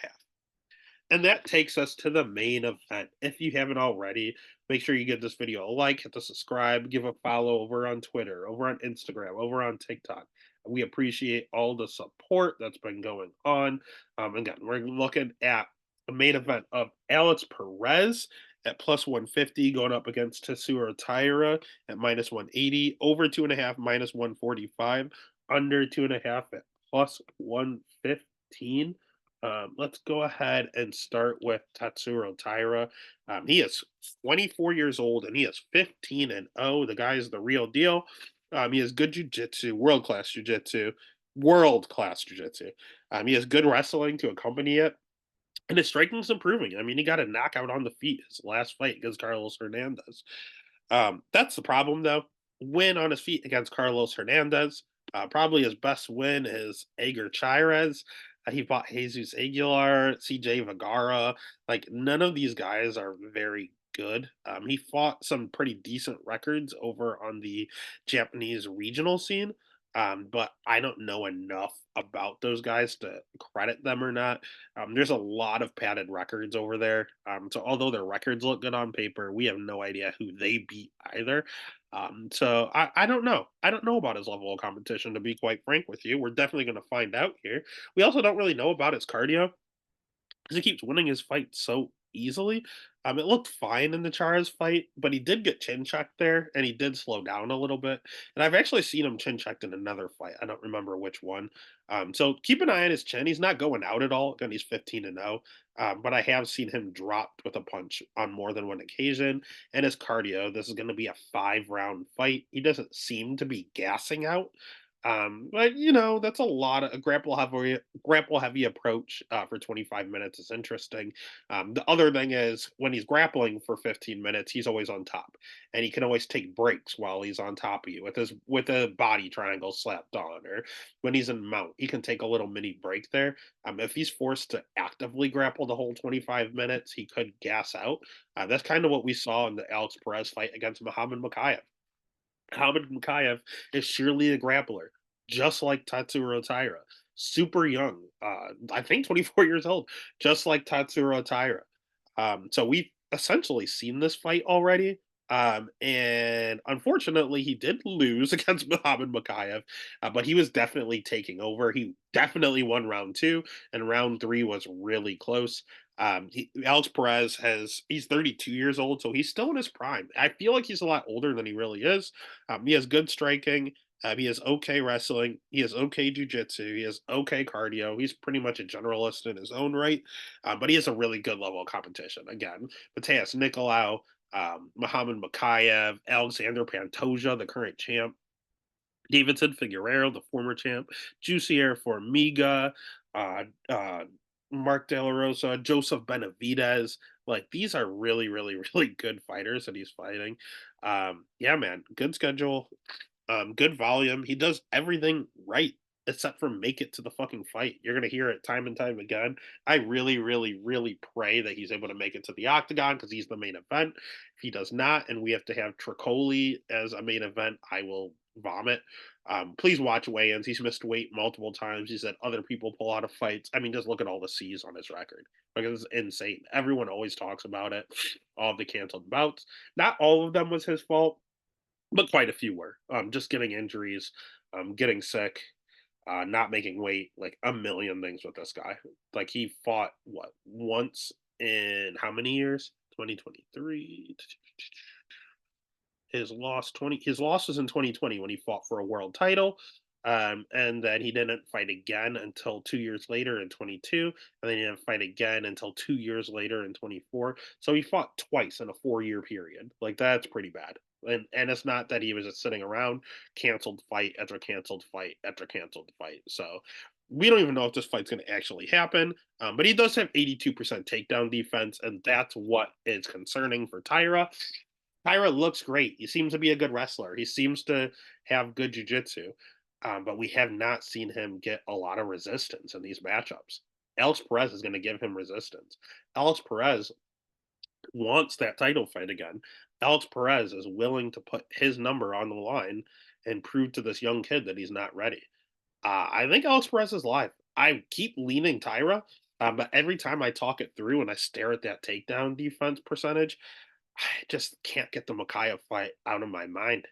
And that takes us to the main event. If you haven't already, make sure you give this video a like, hit the subscribe, give a follow over on Twitter, over on Instagram, over on TikTok. We appreciate all the support that's been going on. Again, we're looking at the main event of Alex Perez at plus 150 going up against Tatsuro Taira at minus 180, over 2.5 minus 145, under 2.5 at plus 115. Let's go ahead and start with Tatsuro Taira. He is 24 years old and he is 15-0. The guy is the real deal. He has good jujitsu, world class jujitsu, world class jujitsu. He has good wrestling to accompany it. And his striking's improving. I mean, he got a knockout on the feet his last fight against Carlos Hernandez. That's the problem, though. Win on his feet against Carlos Hernandez. Probably his best win is Agar Chires. He fought Jesus Aguilar, CJ Vergara. Like, none of these guys are very good. He fought some pretty decent records over on the Japanese regional scene. But I don't know enough about those guys to credit them or not. There's a lot of padded records over there. So although their records look good on paper, we have no idea who they beat either. So I don't know. I don't know about his level of competition, to be quite frank with you. We're definitely going to find out here. We also don't really know about his cardio because he keeps winning his fights so easily. It looked fine in the Charas fight, but he did get chin checked there, and he did slow down a little bit. And I've actually seen him chin checked in another fight. I don't remember which one. So keep an eye on his chin. He's not going out at all. Again, he's 15-0. But I have seen him dropped with a punch on more than one occasion. And his cardio, this is going to be a 5-round fight. He doesn't seem to be gassing out. But that's a lot of a grapple heavy approach for 25 minutes is interesting. The other thing is when he's grappling for 15 minutes, he's always on top, and he can always take breaks while he's on top of you with a body triangle slapped on, or when he's in mount, he can take a little mini break there. If he's forced to actively grapple the whole 25 minutes, he could gas out. That's kind of what we saw in the Alex Perez fight against Muhammad Makayev. Hamid Mukayev is surely a grappler, just like Tatsuro Taira. Super young, I think 24 years old, just like Tatsuro Taira. So we essentially seen this fight already. And unfortunately, he did lose against Muhammad Mokaev, but he was definitely taking over. He definitely won round two, and round three was really close. Alex Perez he's 32 years old, so he's still in his prime. I feel like he's a lot older than he really is. He has good striking. He has okay wrestling. He has okay jujitsu. He has okay cardio. He's pretty much a generalist in his own right, but he has a really good level of competition. Again, Mateus Nicolau, Muhammad Mokaev, Alexander Pantoja, the current champ, Davidson Figueroa, the former champ, Jussier Formiga, uh, uh, Mark De La Rosa, Joseph Benavidez. Like these are really, really, really good fighters that he's fighting. Yeah, man, good schedule, good volume. He does everything right except for make it to the fucking fight. You're gonna hear it time and time again. I really, really, really pray that he's able to make it to the octagon because he's the main event. If he does not, and we have to have Tricoli as a main event, I will vomit. Please watch weigh-ins. He's missed weight multiple times. He's had other people pull out of fights. I mean, just look at all the C's on his record. Like it's insane. Everyone always talks about it. All of the canceled bouts. Not all of them was his fault, but quite a few were. Just getting injuries, getting sick, not making weight, like a million things with this guy. Like he fought what once in how many years? 2023. His loss was in 2020 when he fought for a world title. And then he didn't fight again until 2 years later in 22, and then he didn't fight again until 2 years later in 24. So he fought twice in a 4 year period. Like that's pretty bad. And it's not that he was just sitting around, canceled fight after canceled fight after canceled fight. So we don't even know if this fight's going to actually happen. But he does have 82% takedown defense, and that's what is concerning for Taira. Taira looks great. He seems to be a good wrestler. He seems to have good jujitsu, but we have not seen him get a lot of resistance in these matchups. Alex Perez is going to give him resistance. Alex Perez wants that title fight again. Alex Perez is willing to put his number on the line and prove to this young kid that he's not ready. I think Alex Perez is live. I keep leaning Taira, but every time I talk it through and I stare at that takedown defense percentage, I just can't get the Mokaev fight out of my mind.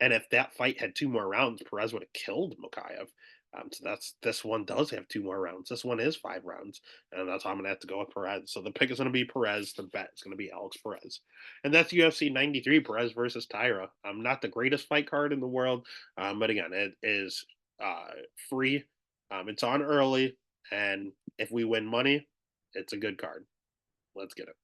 And if that fight had two more rounds, Perez would have killed Mokaev. So that's this one does have two more rounds. This one is 5 rounds, and that's how I'm gonna have to go with Perez. So the pick is gonna be Perez. The bet is gonna be Alex Perez, and that's UFC 93 Perez versus Taira. Not the greatest fight card in the world, but again, it is uh, free. It's on early, and if we win money, it's a good card. Let's get it.